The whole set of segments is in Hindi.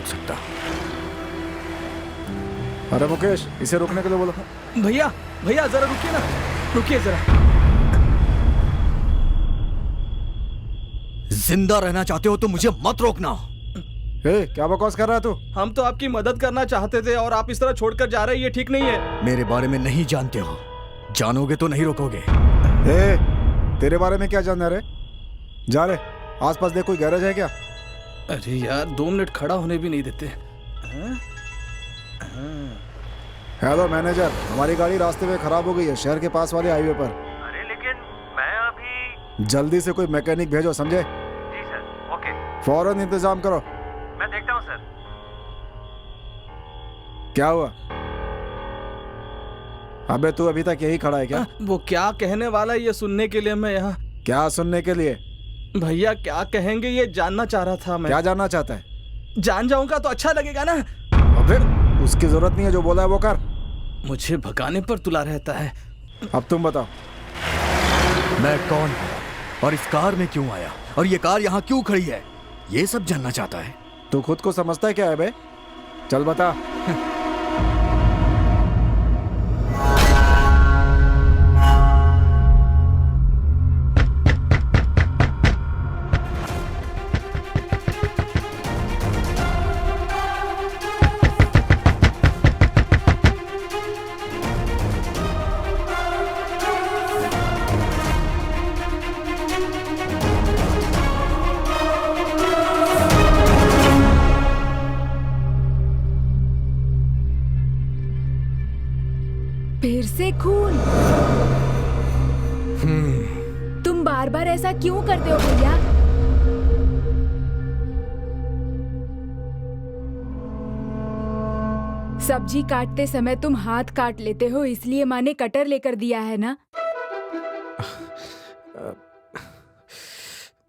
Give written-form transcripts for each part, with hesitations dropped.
सकता। अरे मुकेश, इसे रोकने के लिए बोलो। भैया भैया जरा रुकिए ना, रुकिए जरा। जिंदा रहना चाहते हो तो मुझे मत रोकना। क्या बकवास कर रहा है तू? हम तो आपकी मदद करना चाहते थे और आप इस तरह छोड़कर जा रहे हैं, ये ठीक नहीं है। मेरे बारे में नहीं जानते हो, जानोगे तो नहीं रोकोगे। तेरे बारे में क्या जानना रे? जा रे, आसपास देख कोई गैरेज है क्या? अरे यार 2 मिनट खड़ा होने भी नहीं देते। हेलो मैनेजर, हमारी गाड़ी रास्ते में खराब हो गई है, शहर के पास वाले हाईवे पर। अरे लेकिन मैं अभी। जल्दी से कोई मैकेनिक भेजो, समझे? जी सर, ओके। फौरन इंतजाम करो। मैं देखता हूँ सर। क्या हुआ? अबे तू अभी तक यही खड़ा है क्या? वो क्या कहने वाला है ये सुनने के लिए मैं यहाँ। क्या सुनने के लिए? भैया क्या कहेंगे ये जानना चाह रहा था मैं। क्या जानना चाहता है? जान जाऊंगा तो अच्छा लगेगा ना। अबे उसकी जरूरत नहीं है, जो बोला है वो कर। मुझे भगाने पर तुला रहता है। अब तुम बताओ। मैं कौन हूँ और इस कार में क्यों आया और ये कार यहाँ क्यों खड़ी है, ये सब जानना चाहता है। तू खुद को समझता है क्या है बे? चल बता। फिर से खून? तुम बार बार ऐसा क्यों करते हो भैया? सब्जी काटते समय तुम हाथ काट लेते हो, इसलिए माँ ने कटर लेकर दिया है ना?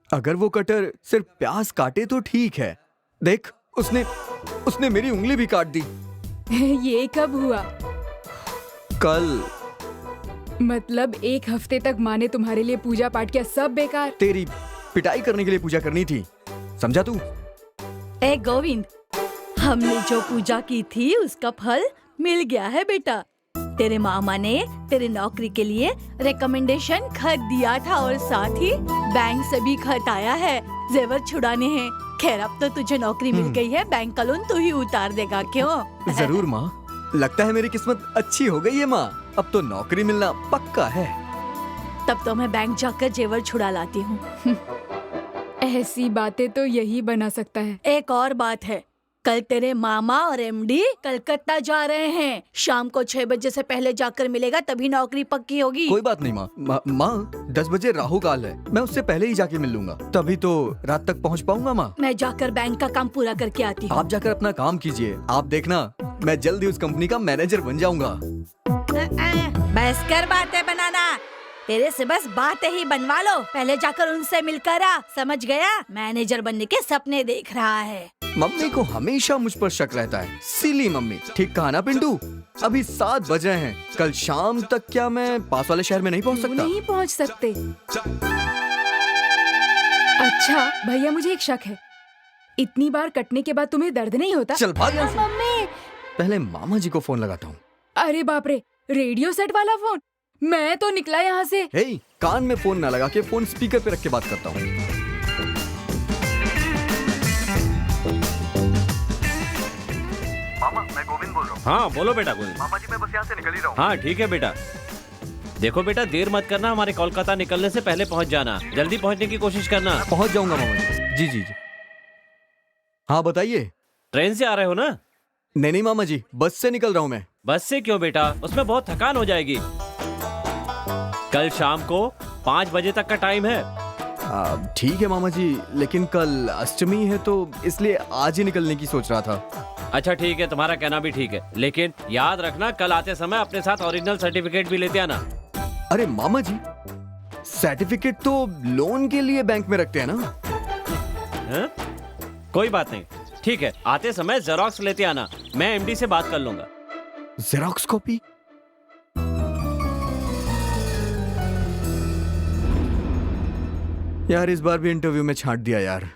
अगर वो कटर सिर्फ प्याज काटे तो ठीक है। देख, उसने मेरी उंगली भी काट दी। ये कब हुआ? कल। मतलब 1 हफ्ते तक माँ ने तुम्हारे लिए पूजा पाठ किया, सब बेकार? तेरी पिटाई करने के लिए पूजा करनी थी, समझा तू? ए गोविंद, हमने जो पूजा की थी उसका फल मिल गया है बेटा। तेरे मामा ने तेरे नौकरी के लिए रिकमेंडेशन खत दिया था और साथ ही बैंक से भी खत आया है, जेवर छुड़ाने हैं। खैर अब तो तुझे नौकरी मिल गई है, बैंक का लोन तू ही उतार देगा, क्यों? जरूर माँ, लगता है मेरी किस्मत अच्छी हो गई है माँ, अब तो नौकरी मिलना पक्का है। तब तो मैं बैंक जाकर जेवर छुड़ा लाती हूँ। ऐसी बातें तो यही बना सकता है। एक और बात है, कल तेरे मामा और एमडी कलकत्ता जा रहे हैं। शाम को 6 बजे से पहले जाकर मिलेगा, तभी नौकरी पक्की होगी। कोई बात नहीं माँ। माँ 10 बजे राहु काल है, मैं उससे पहले ही जाके मिल लूंगा, तभी तो रात तक पहुँच पाऊंगा माँ। मैं जाकर बैंक का काम पूरा करके आती हूँ। आप जाकर अपना काम कीजिए, आप देखना मैं जल्द ही उस कंपनी का मैनेजर बन जाऊंगा। बस कर बातें बनाना, तेरे से बस बातें ही बनवा लो। पहले जाकर उनसे मिलकर आ, समझ गया? मैनेजर बनने के सपने देख रहा है। मम्मी को हमेशा मुझ पर शक रहता है, सिली मम्मी। ठीक कहा ना पिंटू? अभी 7 बज रहे हैं, कल शाम तक क्या मैं पास वाले शहर में नहीं पहुंच सकता? नहीं पहुंच सकते। अच्छा भैया, मुझे एक शक है, इतनी बार कटने के बाद तुम्हें दर्द नहीं होता? चल भाग यहाँ से। मम्मी! पहले मामा जी को फोन लगाता हूँ। अरे बाप रे, रेडियो सेट वाला फोन? मैं तो निकला यहाँ से। हे, कान में फोन ना लगा के फोन स्पीकर पे रख के बात करता हूँ। मामा, मैं गोविंद बोल रहा हूँ। हाँ बोलो बेटा गोविंद। मामा जी मैं बस यहाँ से निकल ही रहा हूँ। हाँ ठीक है बेटा। देखो बेटा, देर मत करना, हमारे कोलकाता निकलने से पहले पहुंच जाना, जल्दी पहुंचने की कोशिश करना। पहुंच जाऊंगा मामा जी। जी जी जी। हाँ बताइए। ट्रेन से आ रहे हो ना? नहीं मामा जी, बस से निकल रहा हूँ मैं। बस से क्यों बेटा, उसमें बहुत थकान हो जाएगी। कल शाम को 5 बजे तक का टाइम है। ठीक है मामा जी, लेकिन कल अष्टमी है तो इसलिए आज ही निकलने की सोच रहा था। अच्छा ठीक है, तुम्हारा कहना भी ठीक है, लेकिन याद रखना कल आते समय अपने साथ ओरिजिनल सर्टिफिकेट भी लेते आना। अरे मामा जी, सर्टिफिकेट तो लोन के लिए बैंक में रखते हैं ना? है? कोई बात नहीं, ठीक है, आते समय जेरोक्स लेते आना, मैं एमडी से बात कर लूंगा। Xerox copy? यार इस बार भी इंटरव्यू में छांट दिया यार।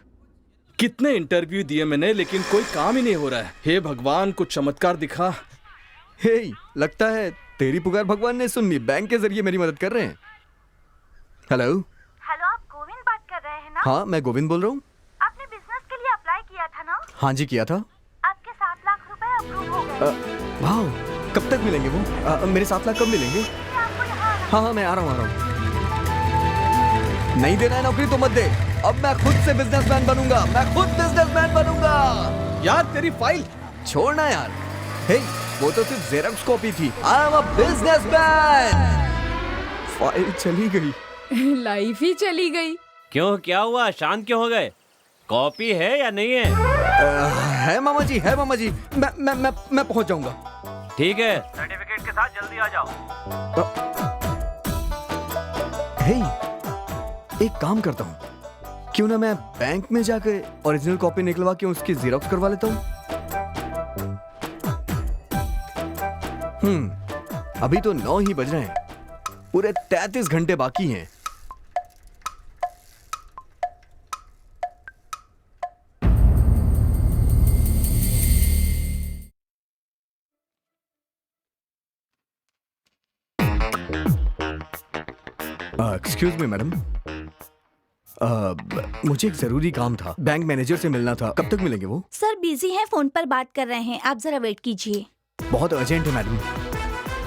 कितने इंटरव्यू दिए मैंने, लेकिन कोई काम ही नहीं हो रहा है। हे भगवान, कुछ चमत्कार दिखा। हे, लगता है तेरी पुकार भगवान ने सुन ली। बैंक के जरिए मेरी मदद कर रहे हैं। हेलो। हेलो, आप गोविंद बात कर रहे हैं ना? हाँ, मैं गोविंद बोल रहा हूँ। आपने बिजनेस के लिए अप्लाई किया था ना? हाँ जी, किया था। आपके 7 लाख रुपए अप्रूव हो गए। वाह, कब तक मिलेंगे वो? मेरे 7 लाख कब मिलेंगे? आपको यहाँ आना। हाँ हाँ, मैं आ रहा हूँ। नहीं देना है नौकरी तो मत दे। अब मैं खुद से बिजनेसमैन बनूंगा। यार तेरी फाइल। छोड़ना यार। हे, वो तो सिर्फ जेरॉक्स कॉपी थी। I am a businessman. File चली गई। लाइफ ही चली गई। क्यों, क्या हुआ? शांत क्यों हो गए? कॉपी है या नहीं है? है मामा जी, है मामा जी। मैं पहुंच जाऊंगा। ठीक है। सर्टिफिकेट के साथ जल्दी आ जाओ। हे, एक काम करता हूँ, क्यों ना मैं बैंक में जाकर ओरिजिनल कॉपी निकलवा के उसकी जेरॉक्स करवा लेता हूँ। अभी तो 9 ही बज रहे हैं। पूरे 33 घंटे बाकी हैं। एक्सक्यूज मी मैडम, मुझे एक जरूरी काम था। बैंक मैनेजर से मिलना था। कब तक मिलेंगे वो? सर बिजी हैं, फोन पर बात कर रहे हैं। आप जरा वेट कीजिए। बहुत अर्जेंट है मैडम।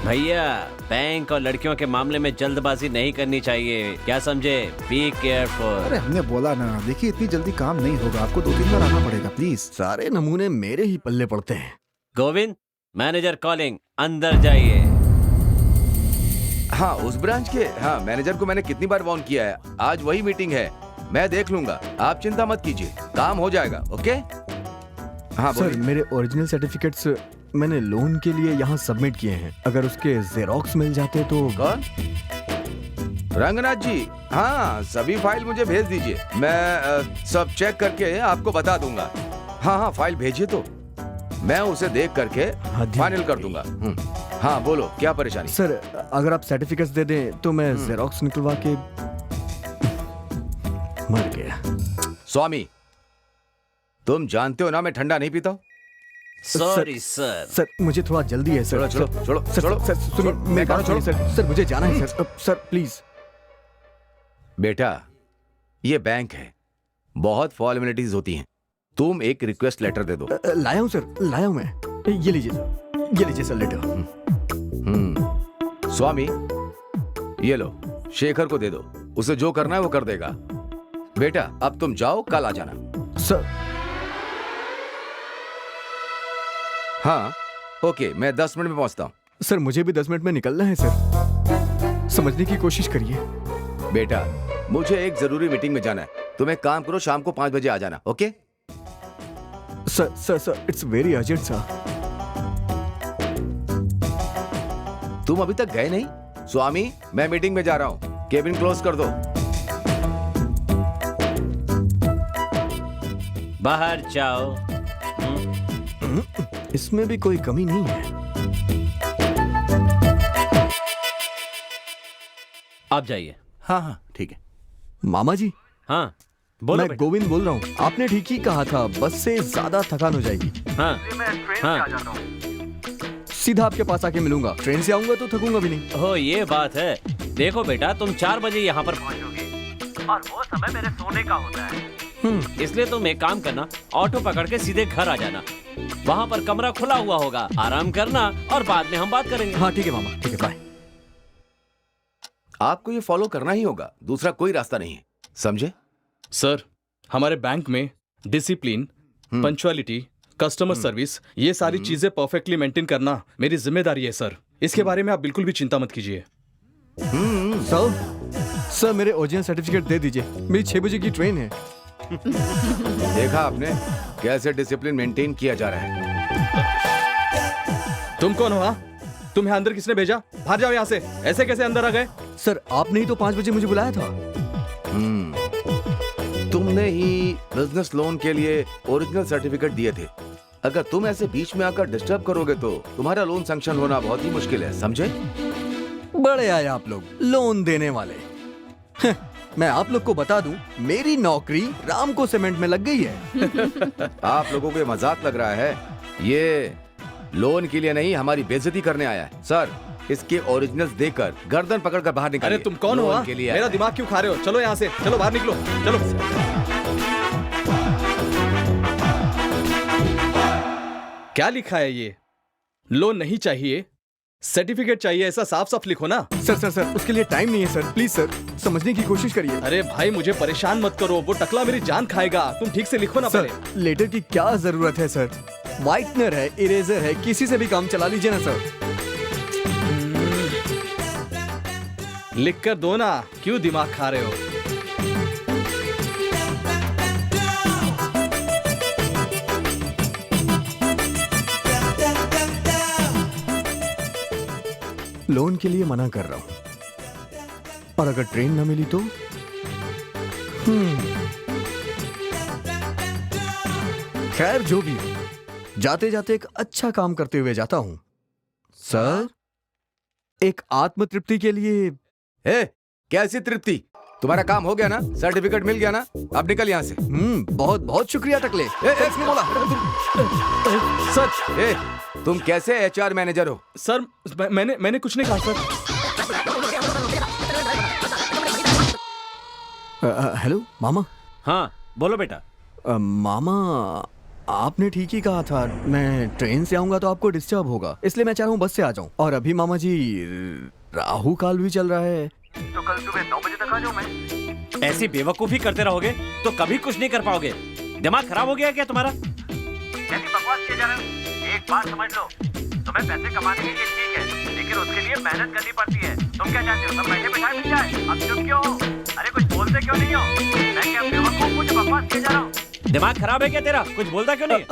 भैया, बैंक और लड़कियों के मामले में जल्दबाजी नहीं करनी चाहिए, क्या समझे? Be careful. अरे हमने बोला ना, देखिए इतनी जल्दी काम नहीं होगा, आपको 2-3 बार आना पड़ेगा प्लीज। सारे नमूने मेरे ही पल्ले पड़ते हैं। गोविंद, मैनेजर कॉलिंग, अंदर जाइए। हाँ, उस ब्रांच के। हाँ, मैनेजर को मैंने कितनी बार वार्न किया है। आज वही मीटिंग है, मैं देख लूंगा, आप चिंता मत कीजिए, काम हो जाएगा। ओके? हाँ सर, मेरे ओरिजिनल सर्टिफिकेट्स मैंने लोन के लिए यहाँ सबमिट किए हैं। अगर उसके जेरॉक्स मिल जाते तो। कौन? रंगनाथ जी? हाँ, सभी फाइल मुझे भेज दीजिए, मैं सब चेक करके आपको बता दूंगा। हाँ हाँ, फाइल भेजिए तो मैं उसे देख करके फाइनल कर दूंगा। हाँ बोलो, क्या परेशानी? सर, अगर आप सर्टिफिकेट्स दे दें तो मैं जेरॉक्स निकलवा के मर गया। स्वामी, तुम जानते हो ना मैं ठंडा नहीं पीता हूँ। Sorry sir. सर, मुझे थोड़ा जल्दी है सर। छोड़ो छोड़ो सर, छोड़ो सर, सुनिए, मेरी बात सुनिए सर। सर, मुझे जाना है सर। Sir please. बेटा, ये बैंक है, बहुत फॉर्मेलिटीज होती हैं। तुम एक रिक्वेस्ट लेटर दे दो। लाया हूँ सर, लाया हूँ मैं। ये लीजिए सर लेटर। स्वामी, ये लो, शेखर को दे दो, उसे जो करना है वो कर देगा। बेटा, अब तुम जाओ, कल आ जाना। सर। हाँ ओके, मैं 10 मिनट में पहुंचता हूँ। सर, मुझे भी 10 मिनट में निकलना है सर, समझने की कोशिश करिए। बेटा, मुझे एक जरूरी मीटिंग में जाना है, तुम एक काम करो, शाम को 5 बजे आ जाना। Okay? Sir, it's very urgent sir. तुम अभी तक गए नहीं? स्वामी, मैं मीटिंग में जा रहा हूँ, केबिन क्लोज कर दो। बाहर जाओ। इसमें भी कोई कमी नहीं है। आप जाइए। हाँ हाँ ठीक है। मामा जी। हाँ बोलो मैं बेटा। गोविंद बोल रहा हूँ। आपने ठीक ही कहा था, बस से ज्यादा थकान हो जाएगी। हाँ मैं ट्रेन से आ जाता हूँ। सीधा आपके पास आके मिलूंगा। ट्रेन से आऊंगा तो थकूंगा भी नहीं। हो, ये बात है। देखो बेटा, तुम 4 बजे यहाँ पर पहुंचोगे और वो समय मेरे सोने का होता है। इसलिए तुम एक काम करना, ऑटो पकड़ के सीधे घर आ जाना। वहाँ पर कमरा खुला हुआ होगा, आराम करना और बाद में हम बात करेंगे। हाँ ठीक है मामा, ठीक है, बाय। आपको ये फॉलो करना ही होगा, दूसरा कोई रास्ता नहीं है, समझे? सर, हमारे बैंक में डिसिप्लिन, पंक्चुअलिटी, कस्टमर सर्विस, ये सारी चीजें परफेक्टली मेंटेन करना मेरी जिम्मेदारी है सर। इसके बारे में आप बिल्कुल भी चिंता मत कीजिए। सर, मेरे ओरिजिनल सर्टिफिकेट दे दीजिए, मेरी 6 बजे की ट्रेन है। देखा आपने कैसे डिसिप्लिन मेंटेन किया जा रहा है? तुम कौन हो? हाँ, तुम्हें अंदर किसने भेजा? बाहर जाओ यहाँ से। ऐसे कैसे अंदर आ गए? सर, आपने ही तो 5 बजे मुझे बुलाया था। तुमने ही बिजनेस लोन के लिए ओरिजिनल सर्टिफिकेट दिए थे। अगर तुम ऐसे बीच में आकर डिस्टर्ब करोगे तो तुम्हारा लोन सैंक्शन होना बहुत ही मुश्किल है, समझे? बड़े आए आप लोग, लोन देने वाले। मैं आप लोग को बता दूं, मेरी नौकरी रामको सीमेंट में लग गई है। आप लोगों को ये मजाक लग रहा है? ये लोन के लिए नहीं, हमारी बेइज्जती करने आया है। सर, इसके ओरिजिनल्स देकर गर्दन पकड़कर बाहर निकालिए। अरे तुम कौन हो? लोन के लिए मेरा आया है। दिमाग क्यों खा रहे हो? चलो यहाँ से, चलो बाहर निकलो, चलो। क्या लिखा है ये? लोन नहीं चाहिए, सर्टिफिकेट चाहिए, ऐसा साफ साफ लिखो ना। सर उसके लिए टाइम नहीं है सर, प्लीज सर समझने की कोशिश करिए। अरे भाई मुझे परेशान मत करो, वो टकला मेरी जान खाएगा। तुम ठीक से लिखो ना सर पहले। लेटर की क्या जरूरत है सर? व्हाइटनर है, इरेजर है, किसी से भी काम चला लीजिए ना सर। लिख कर दो ना, क्यों दिमाग खा रहे हो? लोन के लिए मना कर रहा हूं, और अगर ट्रेन न मिली तो खैर जो भी हो, जाते जाते एक अच्छा काम करते हुए जाता हूं सर। एक आत्म तृप्ति के लिए। ए, कैसी तृप्ति? तुम्हारा काम हो गया ना? सर्टिफिकेट मिल गया ना? अब निकल यहाँ से। बहुत बहुत शुक्रिया टकले। किसने बोला? सर, ए, तुम कैसे HR मैनेजर हो? सर मैंने कुछ नहीं कहा सर। हेलो मामा। हाँ बोलो बेटा। मामा आपने ठीक ही कहा था, मैं ट्रेन से आऊंगा तो आपको डिस्टर्ब होगा, इसलिए मैं चाह रहा हूँ बस से आ जाऊं। और अभी मामा जी राहु काल भी चल रहा है। तो कल सुबह 9 बजे तक आ जाऊं मैं। ऐसी बेवकूफी करते रहोगे तो कभी कुछ नहीं कर पाओगे। दिमाग खराब हो गया क्या तुम्हारा? कैसी बकवास किए जा रहे हो? एक बात समझ लो, तुम्हें पैसे कमाने के लिए ठीक है, लेकिन उसके लिए मेहनत करनी पड़ती है। तुम क्या चाहते हो, सब बैठे बैठाए मिल जाए? अब चुप क्यों हो? अरे कुछ बोलते क्यों नहीं हो? मैं क्या बेवकूफ हूँ जो बकवास किए जा रहा हूँ? दिमाग खराब है क्या तेरा? कुछ बोलता क्यों नहीं?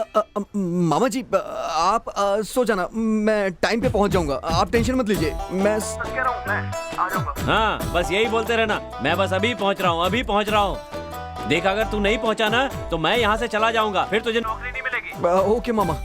मामा जी आप सो जाना, मैं टाइम पे पहुंच जाऊंगा, आप टेंशन मत लीजिए। मैं बस कह रहा हूँ, मैं आ जाऊंगा। हाँ बस यही बोलते रहना, मैं बस अभी पहुंच रहा हूँ, अभी पहुंच रहा हूँ। देख अगर तू नहीं पहुंचा ना तो मैं यहाँ से चला जाऊंगा, फिर तुझे नौकरी नहीं मिलेगी। ओके मामा।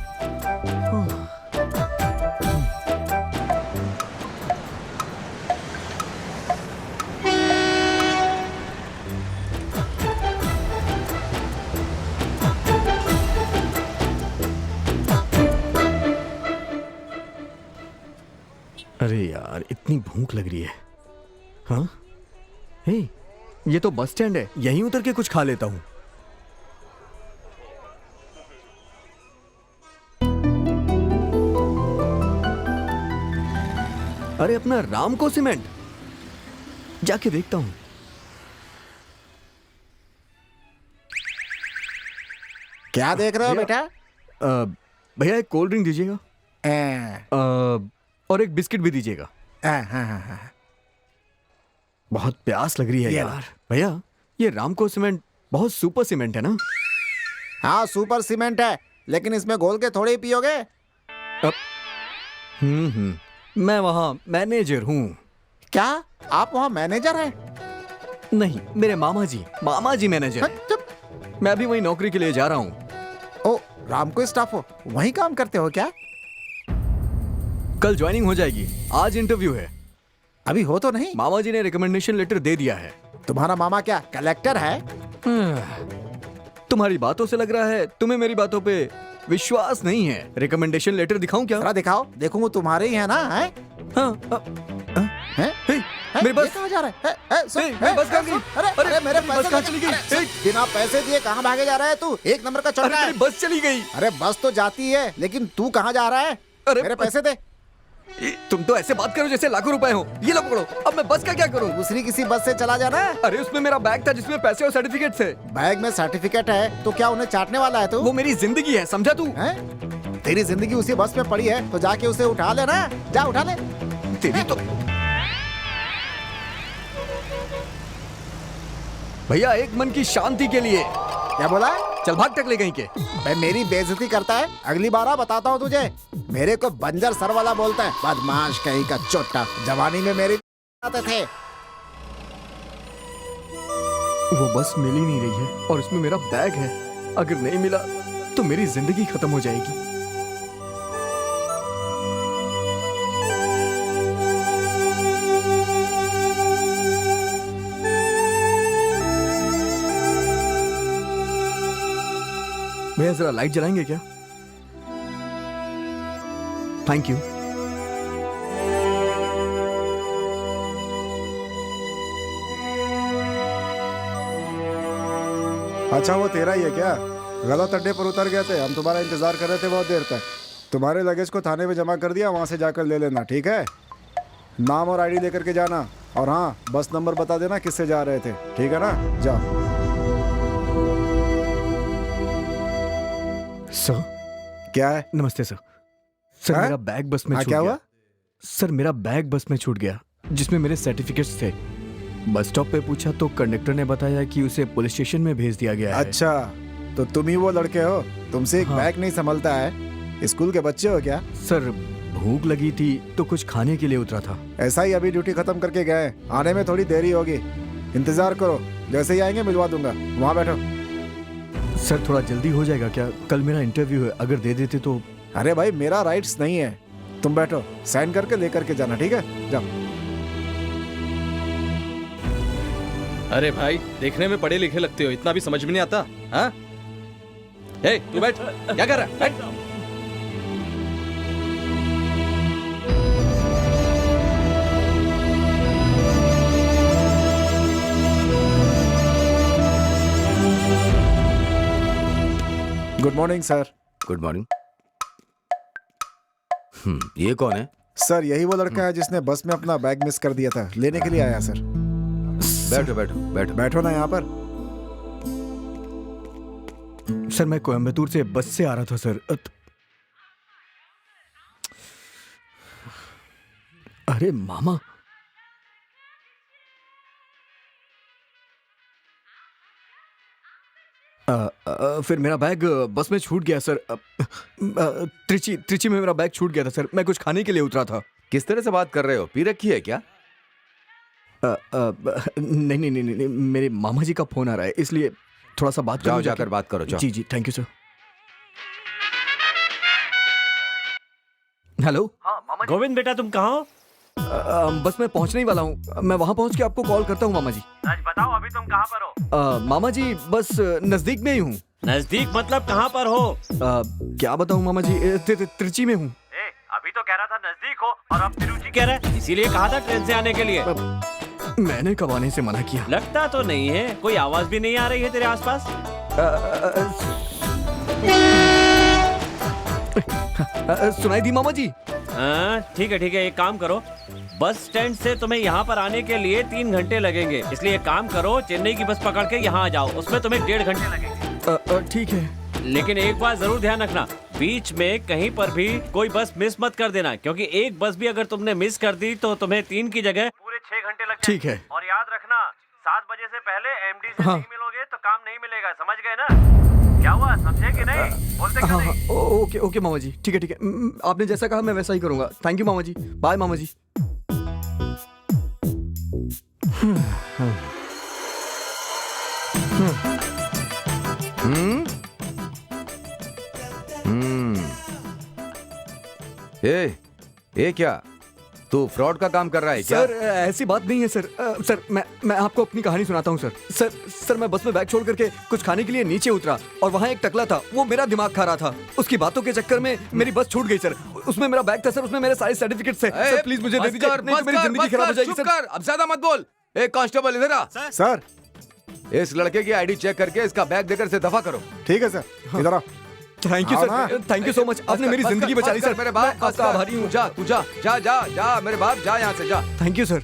अरे यार इतनी भूख लग रही है। हाँ हे, ये तो बस स्टैंड है, यहीं उतर के कुछ खा लेता हूँ। अरे अपना रामको सीमेंट, जाके देखता हूँ। क्या देख रहे हो बेटा? भैया एक कोल्ड ड्रिंक दीजिएगा, और एक बिस्किट भी दीजिएगा। बहुत प्यास लग रही है यार। भैया ये रामको सीमेंट बहुत सुपर सीमेंट है ना? हाँ सुपर सीमेंट है, लेकिन इसमें घोल के थोड़े ही पियोगे। मैं वहाँ मैनेजर हूँ। क्या आप वहाँ मैनेजर हैं? नहीं, मेरे मामा जी मैनेजर हैं। मैं भी वही नौकरी के लिए जा रहा हूँ। ओ रामको स्टाफ हो, वहीं काम करते हो क्या? कल ज्वाइनिंग हो जाएगी, आज इंटरव्यू है। अभी हो तो नहीं? मामा जी ने रिकमेंडेशन लेटर दे दिया है। तुम्हारा मामा क्या कलेक्टर है? तुम्हारी बातों से लग रहा है तुम्हें मेरी बातों पे विश्वास नहीं है। रिकमेंडेशन लेटर दिखाऊं क्या? जरा दिखाओ, देखूंगा तुम्हारे ही है ना? है? हैं? मेरे बस कहाँ जा रहा है? मेरी बस कहाँ गई? अरे मेरे मेरी बस कहाँ चली गई? बिना पैसे दिए कहाँ भागे जा रहा है तू? एक नंबर का चौका है। मेरी बस चली गई। अरे बस तो जाती है, लेकिन तू कहाँ जा रहा है? अरे मेरे पैसे दे। तुम तो ऐसे बात करो जैसे लाखों रुपए हो। ये लो पकड़ो, अब मैं बस का क्या करूं? दूसरी किसी बस से चला जाना। अरे उसमें मेरा बैग था जिसमें पैसे और सर्टिफिकेट थे। बैग में सर्टिफिकेट है तो क्या उन्हें चाटने वाला है तू? वो मेरी जिंदगी है, समझा तू? हैं? तेरी जिंदगी उसी बस में पड़ी है तो जाके उसे उठा लेना। जा उठा ले। तेरी तो भैया एक मन की शांति के लिए। क्या बोला? चल भाग टकले कहीं के। भाई मेरी बेइज्जती करता है, अगली बार बताता हूँ तुझे। मेरे को बंजर सर वाला बोलता है, बदमाश कहीं का चोटा। जवानी में मेरी आते थे। वो बस मिल ही नहीं रही है और इसमें मेरा बैग है। अगर नहीं मिला तो मेरी जिंदगी खत्म हो जाएगी। भैया जरा लाइट जलाएंगे क्या? Thank you. अच्छा वो तेरा ही है क्या? गलत अड्डे पर उतर गए थे, हम तुम्हारा इंतजार कर रहे थे बहुत देर तक। तुम्हारे लगेज को थाने में जमा कर दिया, वहाँ से जाकर ले लेना, ठीक है? नाम और आईडी लेकर के जाना, और हाँ बस नंबर बता देना किससे जा रहे थे, ठीक है ना? जाओ। सर क्या है? नमस्ते सर। सर हाँ? मेरा बैग बस में हाँ, छूट क्या गया। हुआ? सर मेरा बैग बस में छूट गया जिसमें मेरे सर्टिफिकेट्स थे। बस स्टॉप पे पूछा तो कंडक्टर ने बताया कि उसे पुलिस स्टेशन में भेज दिया गया है। अच्छा तो तुम ही वो लड़के हो, तुमसे एक हाँ। बैग नहीं संभलता है? स्कूल के बच्चे हो क्या? सर भूख लगी थी तो कुछ खाने के लिए उतरा था। ऐसा ही अभी ड्यूटी खत्म करके गए, आने में थोड़ी देरी होगी, इंतजार करो, जैसे ही आएंगे मिलवा दूंगा। वहाँ बैठो। सर थोड़ा जल्दी हो जाएगा क्या? कल मेरा इंटरव्यू है, अगर दे देते तो। अरे भाई मेरा राइट्स नहीं है, तुम बैठो, साइन करके लेकर के जाना, ठीक है? जाओ। अरे भाई देखने में पढ़े लिखे लगते हो, इतना भी समझ में नहीं आता? हाँ ए, तू बैठ, क्या कर रहा है? बैठ। Good morning sir. Good morning. ये कौन है? सर यही वो लड़का है जिसने बस में अपना बैग मिस कर दिया था, लेने के लिए आया सर। बैठो बैठो बैठो। बैठो ना यहाँ पर। सर मैं कोयम्बतूर से बस से आ रहा था सर। अरे मामा, फिर मेरा बैग बस में छूट गया सर। त्रिची में मेरा बैग छूट गया था सर। मैं कुछ खाने के लिए उतरा था। किस तरह से बात कर रहे हो? पी रखी है क्या? नहीं नहीं नहीं नहीं, मेरे मामा जी का फोन आ रहा है, इसलिए थोड़ा सा बात जाओ जाकर बात करो, जाओ। जी जी थैंक यू सर। हेलो। हाँ मामा जी। गोविंद बेटा तुम कहाँ हो? बस मैं पहुंचने ही वाला हूँ, मैं वहां पहुंच के आपको कॉल करता हूँ मामा जी। राज बताओ अभी तुम कहाँ पर हो? मामा जी बस नजदीक में ही हूँ। नजदीक मतलब कहाँ पर हो? क्या बताऊँ मामा जी, त्रिची में हूँ। ए अभी तो कह रहा था नजदीक हो और अब तिरुचि कह रहा है, इसीलिए कहा था ट्रेन से आने के लिए। मैंने कब आने से मना किया? लगता तो नहीं है, कोई आवाज भी नहीं आ रही है तेरे आसपास। सुनाई दी मामा जी? ठीक है, एक काम करो, बस स्टैंड से तुम्हें यहाँ पर आने के लिए 3 घंटे लगेंगे, इसलिए एक काम करो, चेन्नई की बस पकड़ के यहाँ आ जाओ, उसमें तुम्हें 1.5 घंटे लगेंगे। ठीक है, लेकिन एक बात जरूर ध्यान रखना, बीच में कहीं पर भी कोई बस मिस मत कर देना, क्योंकि एक बस भी अगर तुमने मिस कर दी तो तुम्हें 3 की जगह पूरे 6 घंटे लग ठीक जाएंगे। है। और याद रखना 7 बजे से पहले एमडी से हाँ। नहीं मिलोगे तो काम नहीं मिलेगा, समझ गए ना? क्या हुआ, समझे कि नहीं? बोलते क्यों हाँ हाँ नहीं? ओके ओके मामा जी, ठीक है। आपने जैसा कहा मैं वैसा ही करूंगा। थैंक यू मामा जी, बाय मामा जी। ए क्या तू फ्रॉड का काम कर रहा है क्या? सर ऐसी बात नहीं है सर। सर मैं आपको अपनी कहानी सुनाता हूँ सर। सर मैं बस में बैग छोड़ करके कुछ खाने के लिए नीचे उतरा और वहाँ एक टकला था, वो मेरा दिमाग खा रहा था। उसकी बातों के चक्कर में मेरी बस छूट गई सर। उसमें मेरा बैग था सर, उसमें मेरे सारे सर्टिफिकेट्स थे। सर प्लीज मुझे दे दीजिए, नहीं तो मेरी जिंदगी खराब हो जाएगी सर। अब ज्यादा मत बोल। एक कांस्टेबल इधर आ। सर इस लड़के की आईडी चेक करके इसका बैग देकर से दफा करो। ठीक है सर, इधर आओ। थैंक यू हाँ sir, thank you so much, आपने मेरी जिंदगी बचा ली सर। मेरे मैं बाप आपका आभारी हूँ। जा तू जा जा जा जा मेरे बाप, जा यहाँ से जा। Thank you sir.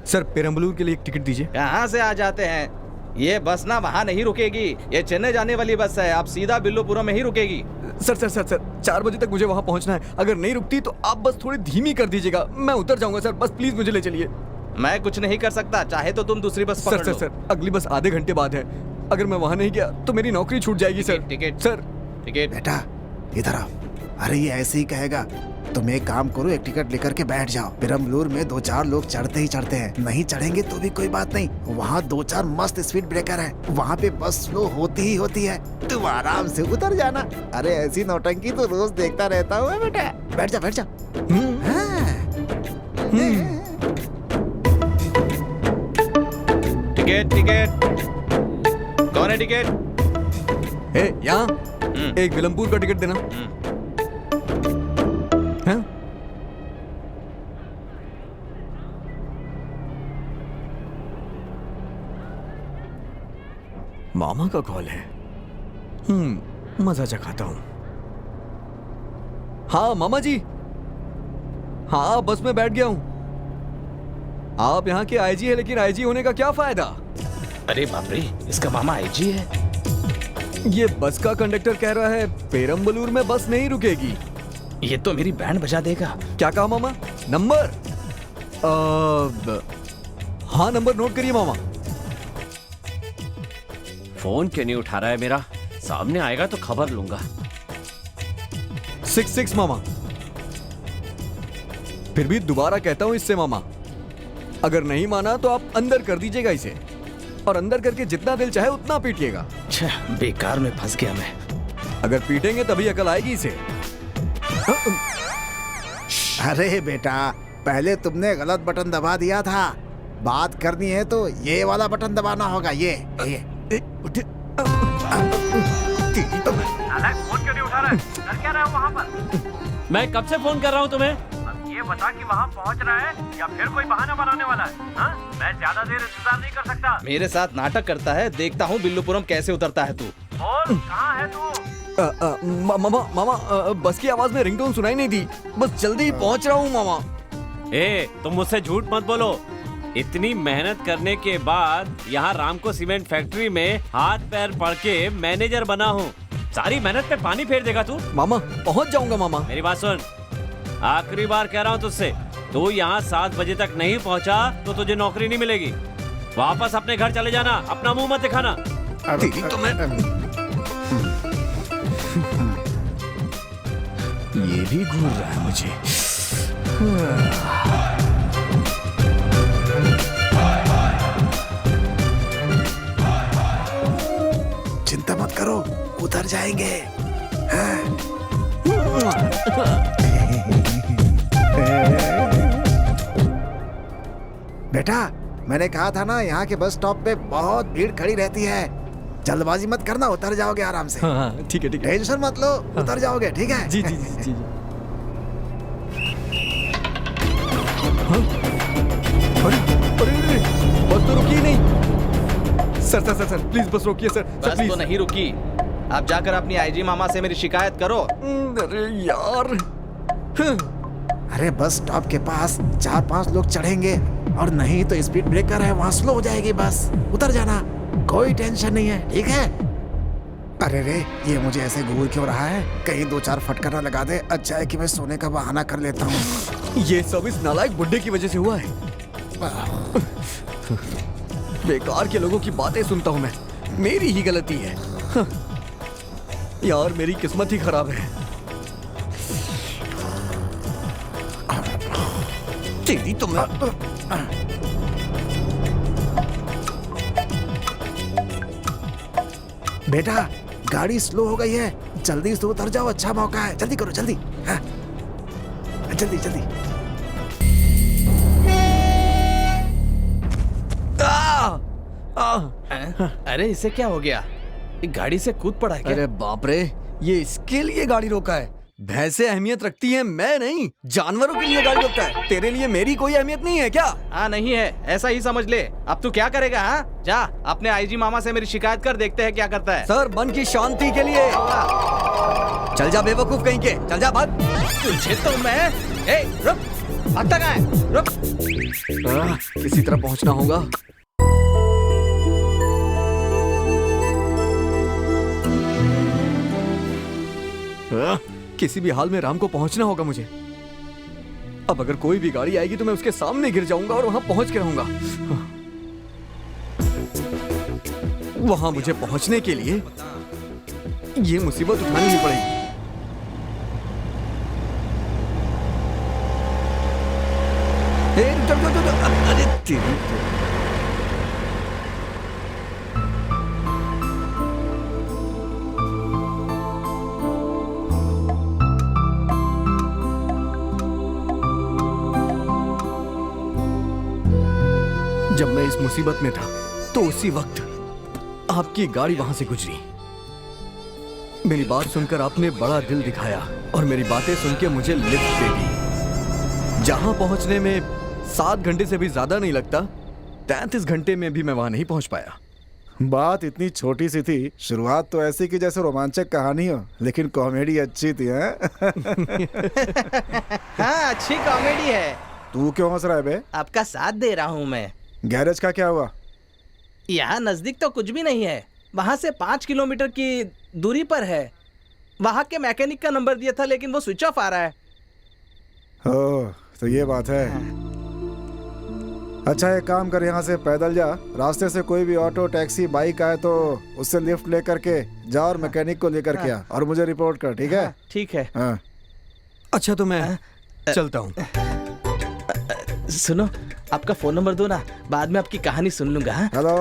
Sir Perambalur के लिए एक टिकट दीजिए। कहाँ से आ जाते हैं? ये बस ना वहाँ नहीं रुकेगी, ये चेन्नई जाने वाली बस है, आप सीधा बिल्लुपुरम में ही रुकेगी। सर 4 बजे तक मुझे वहाँ पहुँचना है। अगर नहीं रुकती तो आप बस थोड़ी धीमी कर दीजिएगा, मैं उतर जाऊंगा सर। बस प्लीज मुझे ले चलिए। मैं कुछ नहीं कर सकता, चाहे तो तुम दूसरी बस पकड़ लो। सर अगली बस आधे घंटे बाद है, अगर मैं वहाँ नहीं गया तो मेरी नौकरी छूट जाएगी सर। Ticket sir ticket. बेटा इधर आओ। अरे ये ऐसे ही कहेगा, तुम एक काम करो, एक टिकट लेकर के बैठ जाओ। पेरम्बलूर में 2-4 लोग चढ़ते ही चढ़ते हैं, नहीं चढ़ेंगे तो भी कोई बात नहीं, वहाँ 2-4 मस्त स्पीड ब्रेकर है, वहाँ पे बस स्लो होती ही होती है, तुम आराम से उतर जाना। अरे ऐसी नौटंकी तो रोज देखता रहता हूँ बेटा। बैठ जा बैठ जा। हाँ। टिकट टिकट, कौन है टिकट? यहाँ एक विलमपुर का टिकट देना। हाँ? मामा का कॉल है। मजा चखाता हूं। हाँ मामा जी, हाँ बस में बैठ गया हूं। आप यहाँ के आईजी है, लेकिन आईजी होने का क्या फायदा? अरे बाप रे, इसका मामा आईजी है। ये बस का कंडक्टर कह रहा है पेरम्बलूर में बस नहीं रुकेगी। ये तो मेरी बैंड बजा देगा। क्या कहा मामा? नंबर? हाँ नंबर नोट करिए मामा। फोन क्यों नहीं उठा रहा है मेरा? सामने आएगा तो खबर लूंगा। 66 मामा। फिर भी दोबारा कहता हूं इससे मामा, अगर नहीं माना तो आप अंदर कर दीजिएगा इसे, और अंदर करके जितना दिल चाहे उतना पीटिएगा। बेकार में फंस गया मैं। अगर पीटेंगे तभी अकल आएगी इसे। अरे बेटा, पहले तुमने गलत बटन दबा दिया था। बात करनी है तो ये वाला बटन दबाना होगा। ये नालायक, फोन क्यों नहीं उठा रहा है? कर क्या रहे हो वहाँ पर? मैं कब से फोन कर रहा हूँ तुम्हें? अब ये बता कि वहाँ पहुँच रहा है या फिर कोई बहाना बनाने वाला है? हाँ? मैं ज्यादा देर इंतजार नहीं कर सकता। मेरे साथ नाटक करता है, देखता हूँ बिल्लुपुरम कैसे उतरता है तू। बोल, कहाँ है तू? मामा बस की आवाज में रिंगटोन सुनाई नहीं दी। बस जल्दी ही पहुंच रहा हूँ मामा। तुम मुझसे झूठ मत बोलो। इतनी मेहनत करने के बाद यहाँ रामको सीमेंट फैक्ट्री में हाथ पैर पड़ के मैनेजर बना हूँ। सारी मेहनत पे पानी फेर देगा तू? मामा पहुँच जाऊंगा मामा। मेरी बात सुन, आखिरी बार कह रहा हूँ तुझसे, तू यहाँ 7 बजे तक नहीं पहुँचा तो तुझे नौकरी नहीं मिलेगी। वापस अपने घर चले जाना, अपना मुंह मत दिखाना। तेरी तो मैं ये भी घूर रहा है मुझे। चिंता मत करो, उतर जाएंगे। बेटा, मैंने कहा था ना, यहाँ के बस स्टॉप पे बहुत भीड़ खड़ी रहती है। जल्दबाजी मत करना, उतर जाओगे आराम से। हाँ ठीक है ठीक है। टेंशन मत लो, उतर जाओगे, ठीक है? जी जी जी जी। हाँ? अरे अरे अरे, बस तो रुकी ही नहीं। Sir sir sir sir please बस रोकिए सर। बस तो नहीं रुकी। आप जाकर अपनी आईजी मामा से मेरी शिकायत करो। अरे यार। अरे बस स्टॉप के पास 4-5 लोग चढ़ेंगे, और नहीं तो स्पीड ब्रेकर है, वहाँ स्लो हो जाएगी बस। उतर जाना, कोई टेंशन नहीं है, ठीक है? अरे रे, ये मुझे ऐसे घूर क्यों रहा है? कहीं 2-4 फटकार ना लगा दे। अच्छा है कि मैं सोने का बहाना कर लेता हूँ। ये सब इस नालायक बुड्ढे की वजह से हुआ है। बेकार के लोगों की बातें सुनता हूँ मैं। मेरी ही गलती है। यार मेरी किस्मत ही खराब है। तेरी तो मैं बेटा, गाड़ी स्लो हो गई है, जल्दी से उतर जाओ। अच्छा मौका है, जल्दी करो, जल्दी। हाँ, जल्दी जल्दी। अरे इसे क्या हो गया? गाड़ी से कूद पड़ा है क्या? अरे बाप रे, ये इसके लिए गाड़ी रोका है। भैंसे अहमियत रखती हैं, मैं नहीं। जानवरों के लिए गाड़ी रोकता है। तेरे लिए मेरी कोई अहमियत नहीं है क्या? हाँ नहीं है, ऐसा ही समझ ले। अब तू क्या करेगा? हाँ जा अपने आईजी मामा से मेरी शिकायत कर, देखते हैं क्या करता है। सर मन की शांति के लिए। चल जा बेवकूफ कहीं के, चल जा भाग। तुझे तो मैं रुक, भागता कहाँ है? रुक। किसी तरह पहुंचना होगा। किसी भी हाल में राम को पहुंचना होगा मुझे। अब अगर कोई भी गाड़ी आएगी तो मैं उसके सामने गिर जाऊंगा और वहां पहुंच के रहूंगा। वहां मुझे पहुंचने के लिए ये मुसीबत उठानी ही पड़ेगी। अरे तेरी जब मैं इस मुसीबत में था तो उसी वक्त आपकी गाड़ी वहां से गुजरी। मेरी बात सुनकर आपने बड़ा दिल दिखाया और मेरी बातें सुन के मुझे लिफ्ट दे दी। जहां पहुंचने में 7 घंटे से भी ज्यादा नहीं लगता, 33 घंटे में भी मैं वहां नहीं पहुंच पाया। बात इतनी छोटी सी थी, शुरुआत तो ऐसी की जैसे रोमांचक कहानी हो, लेकिन कॉमेडी अच्छी थी। हैं? हाँ, अच्छी कॉमेडी है। तू क्यों हंस रहा है बे? आपका साथ दे रहा हूँ मैं। गैरेज का क्या हुआ? यहाँ नजदीक तो कुछ भी नहीं है, वहां से 5 किलोमीटर की दूरी पर है। वहां के मैकेनिक का नंबर दिया था लेकिन वो स्विच ऑफ आ रहा है। ओह, तो ये बात है। अच्छा, एक काम कर, यहाँ से पैदल जा, रास्ते से कोई भी ऑटो, टैक्सी, बाइक आए तो उससे लिफ्ट लेकर के जा और मैकेनिक को लेकर के आ और मुझे रिपोर्ट कर, ठीक है? ठीक है। हाँ। अच्छा तो मैं चलता हूँ। सुनो, आपका फोन नंबर दो ना, बाद में आपकी कहानी सुन लूंगा। हेलो।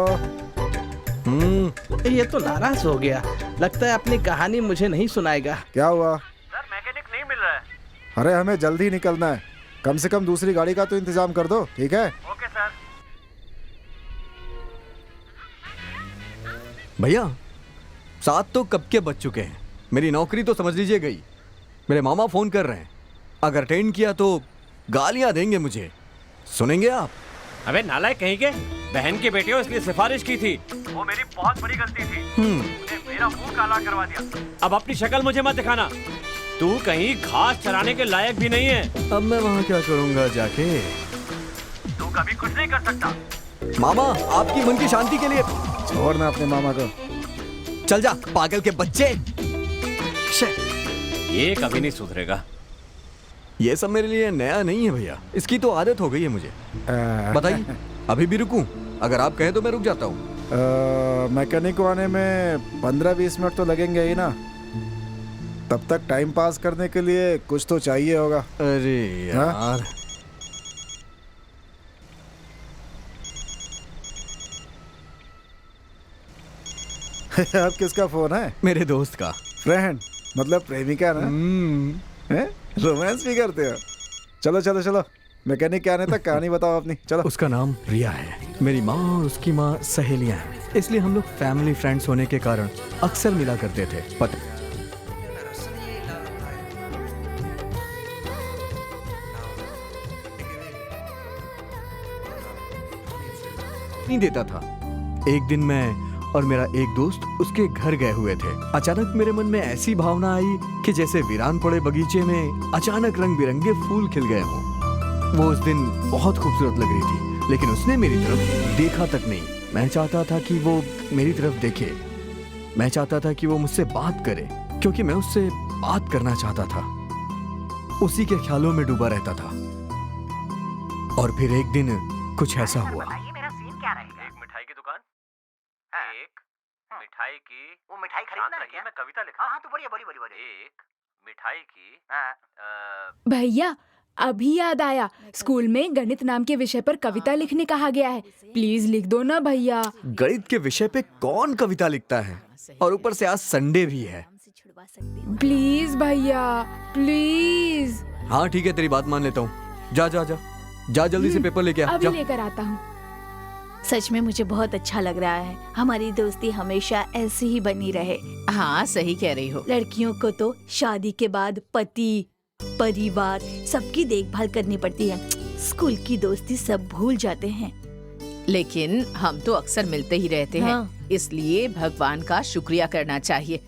ये तो नाराज हो गया, लगता है अपनी कहानी मुझे नहीं सुनाएगा। क्या हुआ? सर मैकेनिक नहीं मिल रहा है। अरे हमें जल्दी निकलना है, कम से कम दूसरी गाड़ी का तो इंतजाम कर दो, ठीक है? Okay sir. भैया 7 तो कब के बज चुके हैं, मेरी नौकरी तो समझ लीजिए गई। मेरे मामा फोन कर रहे हैं, अगर अटेंड किया तो गालियां देंगे मुझे, सुनेंगे आप? अबे नालायक कहीं के, बहन की बेटी हो इसलिए सिफारिश की थी। वो मेरी बहुत बड़ी गलती थी, उसने मेरा मुंह काला करवा दिया। अब अपनी शक्ल मुझे मत दिखाना, तू कहीं घास चराने के लायक भी नहीं है। अब मैं वहाँ क्या करूँगा जाके? तू कभी कुछ नहीं कर सकता। मामा, आपकी मन की शांति के लिए छोड़ना अपने मामा को। चल जा पागल के बच्चे। ये कभी नहीं सुधरेगा। ये सब मेरे लिए नया नहीं है भैया, इसकी तो आदत हो गई है मुझे। बताइए, अभी भी रुकूं? अगर आप कहें तो मैं रुक जाता हूँ। मैकेनिक को आने में 15-20 मिनट तो लगेंगे ही ना, तब तक टाइम पास करने के लिए कुछ तो चाहिए होगा। अरे यार, अब किसका फोन है? मेरे दोस्त का। फ्रेंड मतलब प्रेमिका ना? रोमांस भी करते हो? चलो चलो चलो, मैकेनिक के आने तक कहानी बताओ अपनी, चलो। उसका नाम रिया है। मेरी माँ और उसकी माँ सहेलियां हैं, इसलिए हम लोग फैमिली फ्रेंड्स होने के कारण अक्सर मिला करते थे। पता नहीं देता था। एक दिन मैं और मेरा एक दोस्त उसके घर गए हुए थे। अचानक मेरे मन में ऐसी भावना आई कि जैसे वीरान पड़े बगीचे में अचानक रंग बिरंगे फूल खिल गए हों। वो उस दिन बहुत खूबसूरत लग रही थी, लेकिन उसने मेरी तरफ देखा तक नहीं। मैं चाहता था कि वो मेरी तरफ देखे, मैं चाहता था कि वो मुझसे बात करे, क्योंकि मैं उससे बात करना चाहता था। उसी के ख्यालों में डूबा रहता था। और फिर एक दिन कुछ ऐसा हुआ। मेरा सीन क्या रहेगा? एक मिठाई की दुकान, एक मिठाई की, वो मिठाई खरीदना है क्या? मैं कविता लिखा। हाँ तो बोलिए बोलिए बोलिए। एक मिठाई की। भैया अभी याद आया, स्कूल में गणित नाम के विषय पर कविता लिखने कहा गया है, प्लीज लिख दो ना भैया। गणित के विषय पे कौन कविता लिखता है, और ऊपर से आज संडे भी है। प्लीज भैया प्लीज। हाँ ठीक है, तेरी बात मान लेता हूँ। जा जा जा जा, जल्दी से पेपर लेके आ। अभी जा। लेकर आता हूँ। सच में मुझे बहुत अच्छा लग रहा है, हमारी दोस्ती हमेशा ऐसी ही बनी रहे। हाँ सही कह रही हो। लड़कियों को तो शादी के बाद पति, परिवार, सबकी देखभाल करनी पड़ती है। स्कूल की दोस्ती सब भूल जाते हैं। लेकिन हम तो अक्सर मिलते ही रहते हैं, इसलिए भगवान का शुक्रिया करना चाहिए।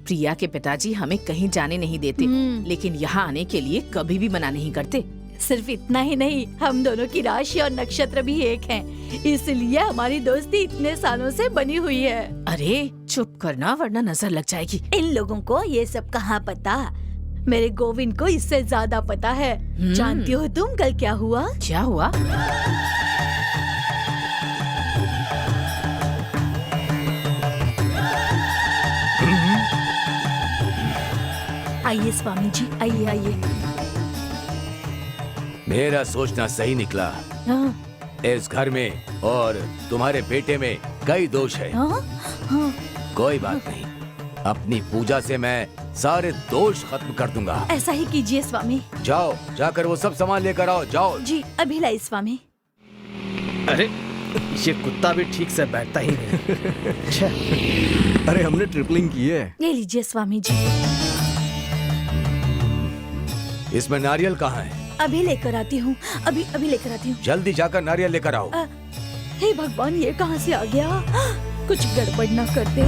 प्रिया के पिताजी हमें कहीं जाने नहीं देते, लेकिन यहाँ आने के लिए कभी भी मना नहीं करते। सिर्फ इतना ही नहीं, हम दोनों की राशि और नक्षत्र भी एक हैं, इसलिए हमारी दोस्ती इतने सालों से बनी हुई है। अरे चुप करना वरना नजर लग जाएगी। इन लोगों को ये सब कहाँ पता, मेरे गोविंद को इससे ज्यादा पता है। जानती हो तुम कल क्या हुआ? क्या हुआ? आइए स्वामी जी, आइए आइए। मेरा सोचना सही निकला। इस घर में और तुम्हारे बेटे में कई दोष है। कोई बात नहीं, अपनी पूजा से मैं सारे दोष खत्म कर दूंगा। ऐसा ही कीजिए स्वामी। जाओ, जाकर वो सब सामान लेकर आओ। जाओ जी, अभी लाई स्वामी। अरे ये कुत्ता भी ठीक से बैठता ही नहीं। अरे हमने ट्रिपलिंग की है। ले लीजिए स्वामी जी। इसमें नारियल कहाँ है? अभी लेकर आती हूँ, अभी अभी लेकर आती हूँ। जल्दी जाकर नारियल लेकर आओ। हे भगवान, ये कहाँ से आ गया? कुछ गड़बड़ ना कर दे।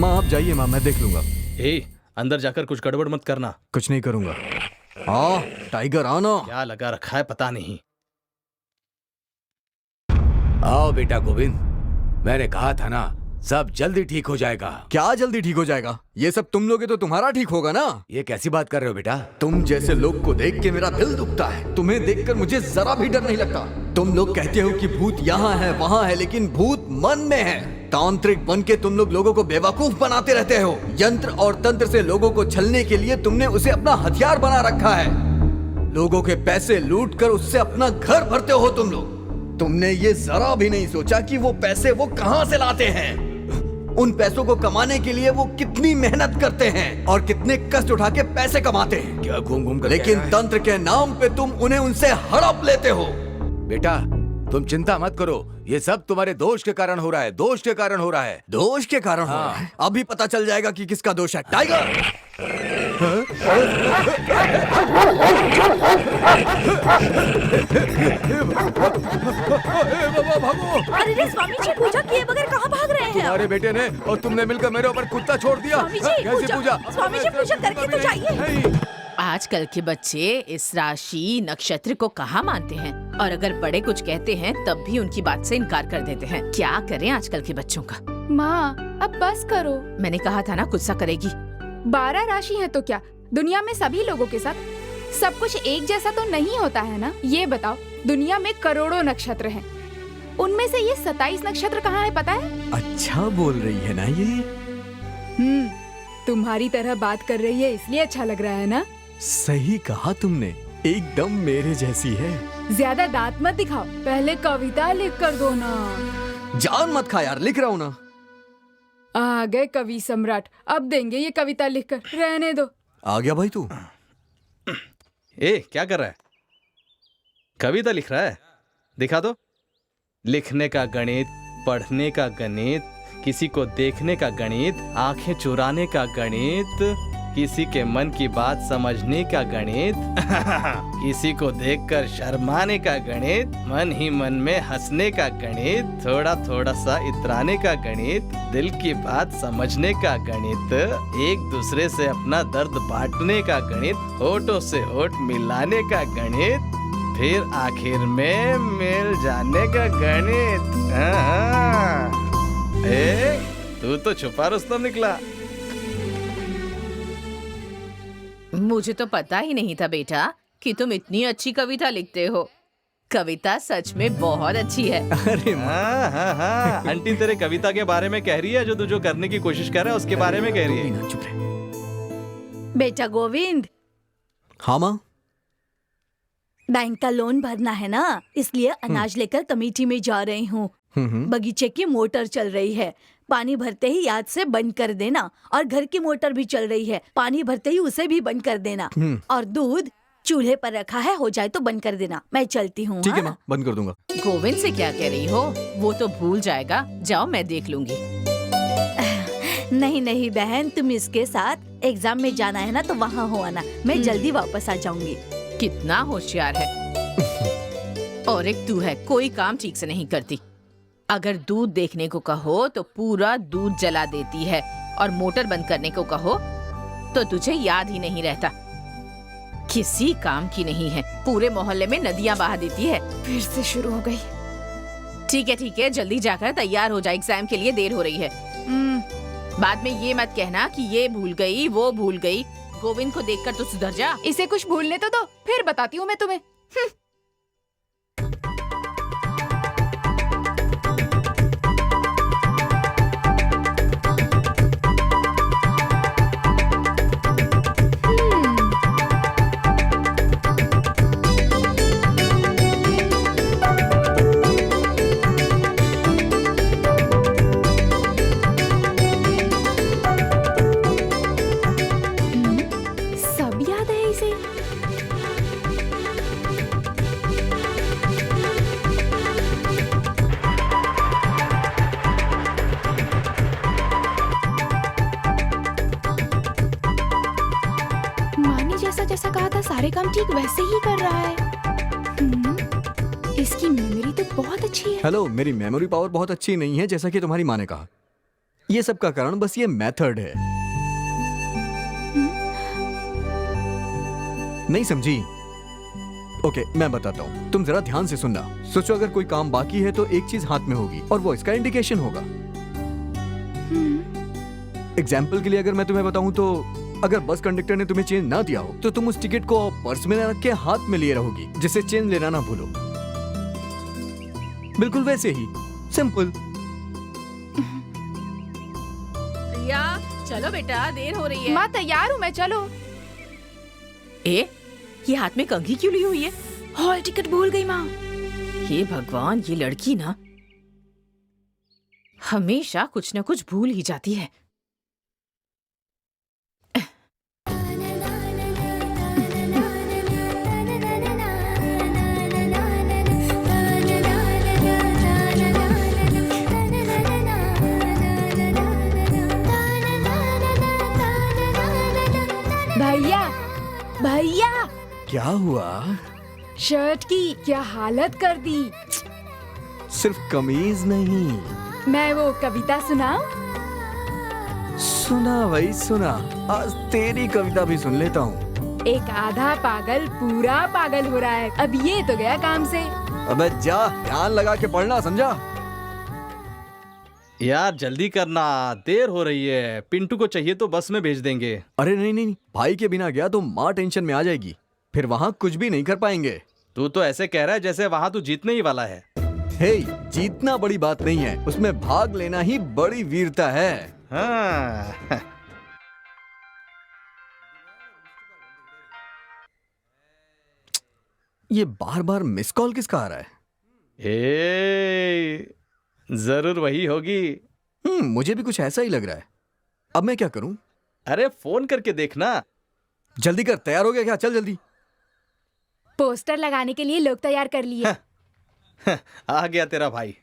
माँ आप जाइए माँ, मैं देख लूंगा। अंदर जाकर कुछ गड़बड़ मत करना। कुछ नहीं करूंगा। टाइगर आना। क्या लगा रखा है पता नहीं। आओ बेटा गोविंद, मैंने कहा था ना सब जल्दी ठीक हो जाएगा। क्या जल्दी ठीक हो जाएगा? ये सब तुम लोगे तो तुम्हारा ठीक होगा ना। ये कैसी बात कर रहे हो बेटा? तुम जैसे लोग को देख के मेरा दिल दुखता है। तुम्हें देखकर मुझे जरा भी डर नहीं लगता। तुम लोग कहते हो कि भूत यहाँ है वहाँ है, लेकिन भूत मन में है। तांत्रिक बन के तुम लोगों को बेवकूफ बनाते रहते हो। यंत्र और तंत्र से लोगों को छलने के लिए तुमने उसे अपना हथियार बना रखा है। लोगों के पैसे लूट कर उससे अपना घर भरते हो तुम लोग। तुमने ये जरा भी नहीं सोचा कि वो पैसे वो कहाँ से लाते हैं। उन पैसों को कमाने के लिए वो कितनी मेहनत करते हैं और कितने कष्ट उठा के पैसे कमाते हैं। क्या घूम घूम कर लेकिन तंत्र के नाम पे तुम उन्हें उनसे हड़प लेते हो। बेटा तुम चिंता मत करो, ये सब तुम्हारे दोष के कारण हो रहा है। दोष के कारण हो रहा है। दोष के कारण हो रहा है। अभी पता चल जाएगा कि किसका दोष है। टाइगर अरे रे स्वामी जी, पूजा किए बगैर कहाँ भाग रहे हैं? तुम्हारे बेटे ने और तुमने मिलकर मेरे ऊपर कुत्ता छोड़ दिया। स्वामी जी, कैसी पूजा? स्वामी जी पूजा करके तो जाइए। आजकल के बच्चे इस राशि नक्षत्र को कहाँ मानते हैं, और अगर बड़े कुछ कहते हैं तब भी उनकी बात से इनकार कर देते हैं। क्या करें आजकल के बच्चों का। माँ अब बस करो। मैंने कहा था ना गुस्सा करेगी। 12 राशि है तो क्या दुनिया में सभी लोगों के साथ सब कुछ एक जैसा तो नहीं होता है ना। ये बताओ, दुनिया में करोड़ों नक्षत्र हैं, उनमें से ये 27 नक्षत्र कहाँ है पता है? अच्छा बोल रही है ना ये। तुम्हारी तरह बात कर रही है इसलिए अच्छा लग रहा है ना। सही कहा तुमने, एकदम मेरे जैसी है। ज्यादा दांत मत दिखाओ, पहले कविता लिख कर दो ना। जान मत खा यार, लिख रहा हूँ ना। आ गए कवि सम्राट, अब देंगे ये कविता लिखकर, रहने दो। आ गया भाई तू। क्या कर रहा है? कविता लिख रहा है? दिखा दो। लिखने का गणित, पढ़ने का गणित, किसी को देखने का गणित, आंखें चुराने का गणित, किसी के मन की बात समझने का गणित, किसी को देखकर शर्माने का गणित, मन ही मन में हंसने का गणित, थोड़ा थोड़ा सा इतराने का गणित, दिल की बात समझने का गणित, एक दूसरे से अपना दर्द बांटने का गणित, होठों से होठ मिलाने का गणित, फिर आखिर में मिल जाने का गणित। तू तो छुपा रुस्तम निकला। मुझे तो पता ही नहीं था बेटा कि तुम इतनी अच्छी कविता लिखते हो। कविता सच में बहुत अच्छी है। अरे हाँ, आंटी तेरे कविता के बारे में कह रही है, जो तू जो करने की कोशिश कर रहा है उसके बारे में कह रही है। चुप रहे। बेटा गोविंद, हाँ माँ। बैंक का लोन भरना है ना, इसलिए अनाज लेकर कमेटी में जा रही हूँ। बगीचे की मोटर चल रही है, पानी भरते ही याद से बंद कर देना। और घर की मोटर भी चल रही है, पानी भरते ही उसे भी बंद कर देना। और दूध चूल्हे पर रखा है, हो जाए तो बंद कर देना। मैं चलती हूँ। ठीक है माँ, बंद कर दूंगा। गोविंद से क्या कह रही हो? वो तो भूल जाएगा। जाओ मैं देख लूंगी। नहीं नहीं बहन, तुम इसके साथ एग्जाम में जाना है ना, तो वहाँ हो आना। मैं जल्दी वापस आ जाऊंगी। कितना होशियार है। और एक तू है, कोई काम ठीक से नहीं करती। अगर दूध देखने को कहो तो पूरा दूध जला देती है, और मोटर बंद करने को कहो तो तुझे याद ही नहीं रहता। किसी काम की नहीं है, पूरे मोहल्ले में नदियां बहा देती है। फिर से शुरू हो गई। ठीक है, जल्दी जाकर तैयार हो जा, एग्जाम के लिए देर हो रही है। बाद में ये मत कहना कि ये भूल गई वो भूल गई। गोविंद को देखकर तो सुधर जा। इसे कुछ भूलने तो दो, फिर बताती हूँ मैं तुम्हें। सब याद है इसे। सारे काम ठीक वैसे ही कर रहा है। इसकी मेमोरी तो बहुत अच्छी है। हेलो, मेरी मेमोरी पावर बहुत अच्छी नहीं है जैसा कि तुम्हारी माँ ने कहा। ये सब का कारण बस ये मेथड है। नहीं समझी? ओके, मैं बताता हूँ, तुम जरा ध्यान से सुनना। सोचो अगर कोई काम बाकी है तो एक चीज हाथ में होगी और वो इसका इंडिकेशन होगा। एग्जाम्पल के लिए अगर मैं तुम्हें बताऊं तो अगर बस कंडक्टर ने तुम्हें चेंज ना दिया हो तो तुम उस टिकट को पर्स में रख के हाथ में लिए रहोगी, जिससे चेंज लेना ना भूलो। बिल्कुल वैसे ही सिंपल। प्रिया, चलो बेटा, देर हो रही है। माँ तैयार हूँ मैं, चलो। ए, ये हाथ में कंघी क्यों ली हुई है? हॉल टिकट भूल गई माँ। हे भगवान, ये लड़की ना हमेशा कुछ न कुछ भूल ही जाती है। भैया, भैया, क्या हुआ? शर्ट की क्या हालत कर दी। सिर्फ कमीज नहीं, मैं वो कविता सुनाऊं? सुना भाई सुना। आज तेरी कविता भी सुन लेता हूँ। एक आधा पागल पूरा पागल हो रहा है। अब ये तो गया काम से। अबे जा, ध्यान लगा के पढ़ना, समझा? यार जल्दी करना, देर हो रही है। पिंटू को चाहिए तो बस में भेज देंगे। अरे नहीं नहीं नहीं, भाई के बिना गया तो माँ टेंशन में आ जाएगी, फिर वहाँ कुछ भी नहीं कर पाएंगे। तू तो ऐसे कह रहा है जैसे वहाँ तू जीतने ही वाला है। हे, जीतना बड़ी बात नहीं है, उसमें भाग लेना ही बड़ी वीरता है। हाँ। ये बार बार मिस कॉल किसका आ रहा है? जरूर वही होगी। मुझे भी कुछ ऐसा ही लग रहा है। अब मैं क्या करूं? अरे फोन करके देखना। जल्दी कर, तैयार हो गया क्या? चल जल्दी। पोस्टर लगाने के लिए लोग तैयार कर लिए। आ गया तेरा भाई।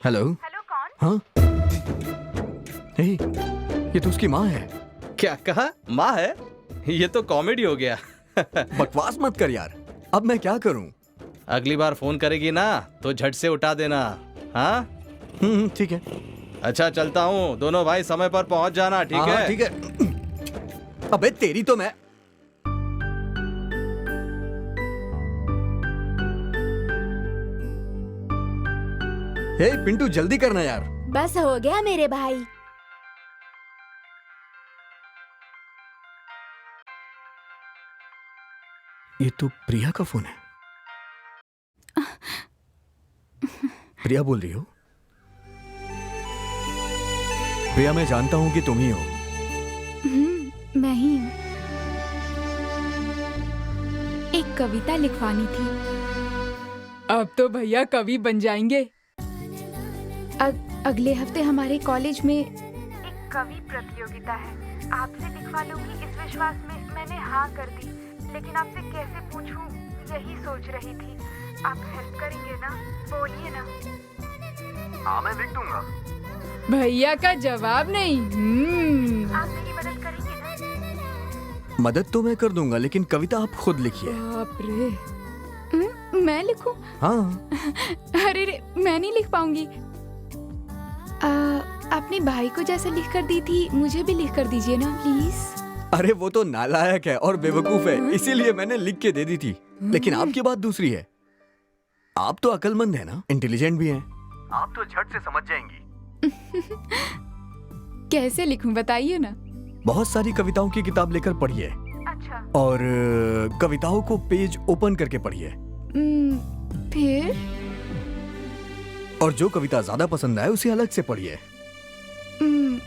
हेलो। हेलो, कौन? हाँ, हे, ये तो उसकी माँ है। क्या कहा? माँ है? ये तो कॉमेडी हो गया। बकवास मत कर यार, अब मैं क्या करूं? अगली बार फोन करेगी ना तो झट से उठा देना। हाँ ठीक है। अच्छा चलता हूँ, दोनों भाई समय पर पहुंच जाना, ठीक है? ठीक है। अबे तेरी तो मैं। हे पिंटू, जल्दी करना यार। बस हो गया मेरे भाई। ये तो प्रिया का फोन है। प्रिया बोल रही हो? प्रिया, मैं जानता हूं कि तुम ही हो। मैं ही हूँ। एक कविता लिखवानी थी। अब तो भैया कवि बन जाएंगे। अगले हफ्ते हमारे कॉलेज में एक कवि प्रतियोगिता है। आपसे लिखवा लूंगी इस विश्वास में मैंने हाँ कर दी, लेकिन आपसे कैसे पूछूं यही सोच रही थी। आप हेल्प करेंगे ना? बोलिए ना। हाँ, मैं लिख दूंगा। भैया का जवाब नहीं। आप मेरी मदद करेंगे ना? मदद तो मैं कर दूंगा, लेकिन कविता आप खुद लिखिए। बाप रे, मैं लिखूं? हाँ। अरे रे, मैं नहीं लिख पाऊंगी। अपने भाई को जैसे लिख कर दी थी मुझे भी लिख कर दीजिए ना प्लीज। अरे वो तो नालायक है और बेवकूफ है, इसीलिए मैंने लिख के दे दी थी। लेकिन आपकी बात दूसरी है। आप तो अक्लमंद है ना, इंटेलिजेंट भी हैं। आप तो झट से समझ जाएंगी। कैसे लिखूं बताइए ना। बहुत सारी कविताओं की किताब लेकर पढ़िए। अच्छा। और कविताओं को पेज ओपन करके पढ़िए। फिर? और जो कविता ज्यादा पसंद आए उसे अलग से पढ़िए।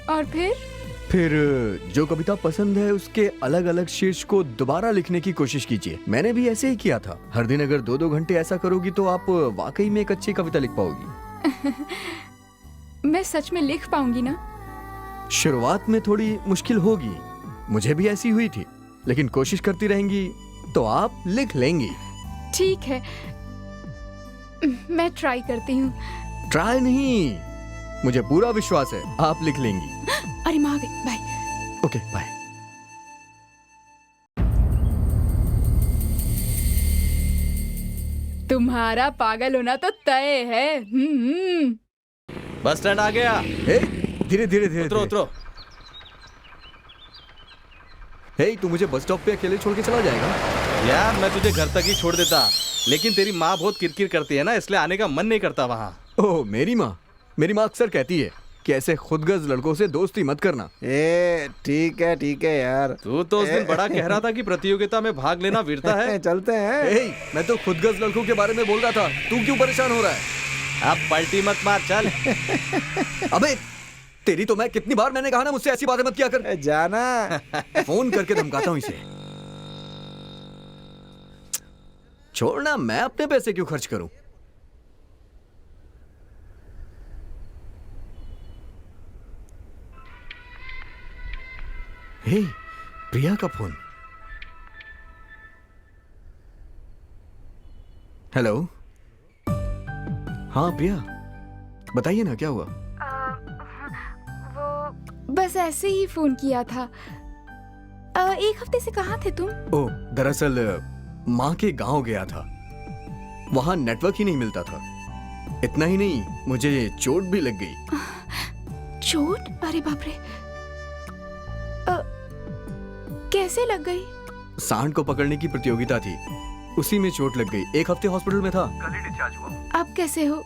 और फिर जो कविता पसंद है उसके अलग अलग शीर्ष को दोबारा लिखने की कोशिश कीजिए। मैंने भी ऐसे ही किया था। हर दिन अगर 2-2 घंटे ऐसा करोगी तो आप वाकई में एक अच्छी कविता लिख पाओगी। मैं सच में लिख पाऊंगी ना? शुरुआत में थोड़ी मुश्किल होगी, मुझे भी ऐसी हुई थी, लेकिन कोशिश करती रहेंगी तो आप लिख लेंगी। ठीक है, मैं ट्राई करती हूँ। ट्राई नहीं, मुझे पूरा विश्वास है आप लिख लेंगी। अरे माँ आ गई, बाय। Okay bye. तुम्हारा पागल होना तो तय है। बस स्टैंड आ गया। हे धीरे धीरे धीरे उतरो उतरो। हे तू मुझे बस स्टॉप पे अकेले छोड़ के चला जाएगा? यार मैं तुझे घर तक ही छोड़ देता, लेकिन तेरी माँ बहुत किरकिर करती है ना, इसलिए आने का मन नहीं करता वहाँ। ओह मेरी माँ अक्सर कहती है कि ऐसे खुदगर्ज लड़कों से दोस्ती मत करना। ठीक है यार। तू तो उस दिन बड़ा कह रहा था कि प्रतियोगिता में भाग लेना वीरता है। चलते हैं। हे मैं तो खुदगर्ज लड़कों के बारे में बोल रहा था, तू क्यों परेशान हो रहा है? अब पलटी मत मार, चल। अबे तेरी तो मैं कितनी बार मैंने कहा ना मुझसे ऐसी बातें मत किया कर। जाना। फोन करके धमकाता हूँ इसे। छोड़ना, मैं अपने पैसे क्यों खर्च करूं? हे प्रिया का फोन। हेलो। हाँ प्रिया बताइए ना क्या हुआ? वो बस ऐसे ही फोन किया था। एक हफ्ते से कहाँ थे तुम? ओह दरअसल माँ के गांव गया था, वहां नेटवर्क ही नहीं मिलता था। इतना ही नहीं, मुझे चोट भी लग गई। चोट? अरे बाप रे, कैसे लग गई? सांड को पकड़ने की प्रतियोगिता थी, उसी में चोट लग गई। एक हफ्ते हॉस्पिटल में था। कल ही डिस्चार्ज हुआ। अब कैसे हो?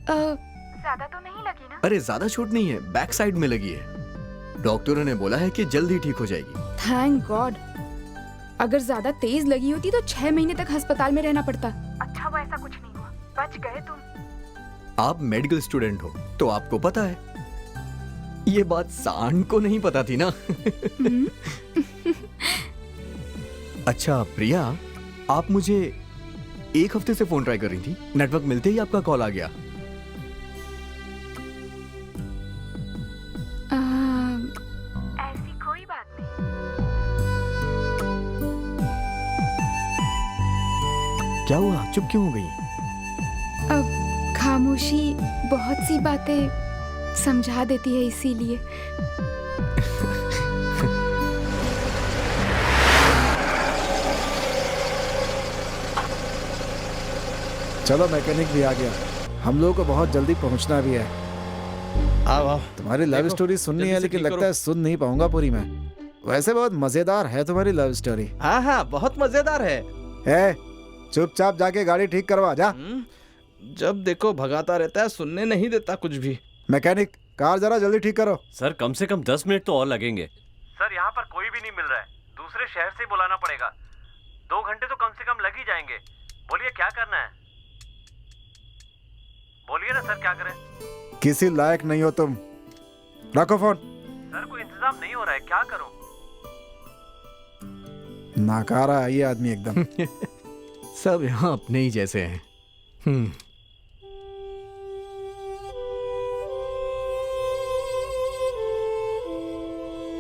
ज्यादा तो नहीं लगी ना? अरे ज्यादा चोट नहीं है, बैक साइड में लगी है। डॉक्टरों ने बोला है कि जल्द ही ठीक हो जाएगी। Thank God. अगर ज्यादा तेज लगी होती तो 6 महीने तक अस्पताल में रहना पड़ता। अच्छा वो ऐसा कुछ नहीं हुआ, बच गए तुम। आप मेडिकल स्टूडेंट हो तो आपको पता है, ये बात सांड को नहीं पता थी ना। अच्छा प्रिया, आप मुझे एक हफ्ते से फोन ट्राई कर रही थी, नेटवर्क मिलते ही आपका कॉल आ गया। ऐसी कोई बात नहीं। क्या हुआ, चुप क्यों हो गई? अब खामोशी बहुत सी बातें समझा देती है, इसीलिए। चलो मैकेनिक भी आ गया, हम लोगों को बहुत जल्दी पहुंचना भी है। आओ आओ। तुम्हारी लव स्टोरी सुननी है, लेकिन लगता है सुन नहीं पाऊंगा पूरी मैं। वैसे बहुत मजेदार है तुम्हारी लव स्टोरी। हाँ हाँ बहुत मजेदार है। चुपचाप जाके गाड़ी ठीक करवा जा। जब देखो भगाता रहता है, सुनने नहीं देता कुछ भी। मैकेनिक कार जरा जल्दी ठीक करो। सर कम से कम 10 मिनट तो और लगेंगे। सर यहाँ पर कोई भी नहीं मिल रहा है, दूसरे शहर से बुलाना पड़ेगा। 2 घंटे तो कम से कम लग ही जाएंगे। बोलिए क्या करना है? बोलिए ना सर, क्या करें? किसी लायक नहीं हो तुम, रखो फोन। सर कोई इंतजाम नहीं हो रहा है, क्या करूं? नाकारा है ये आदमी एकदम। सब यहाँ अपने ही जैसे हैं।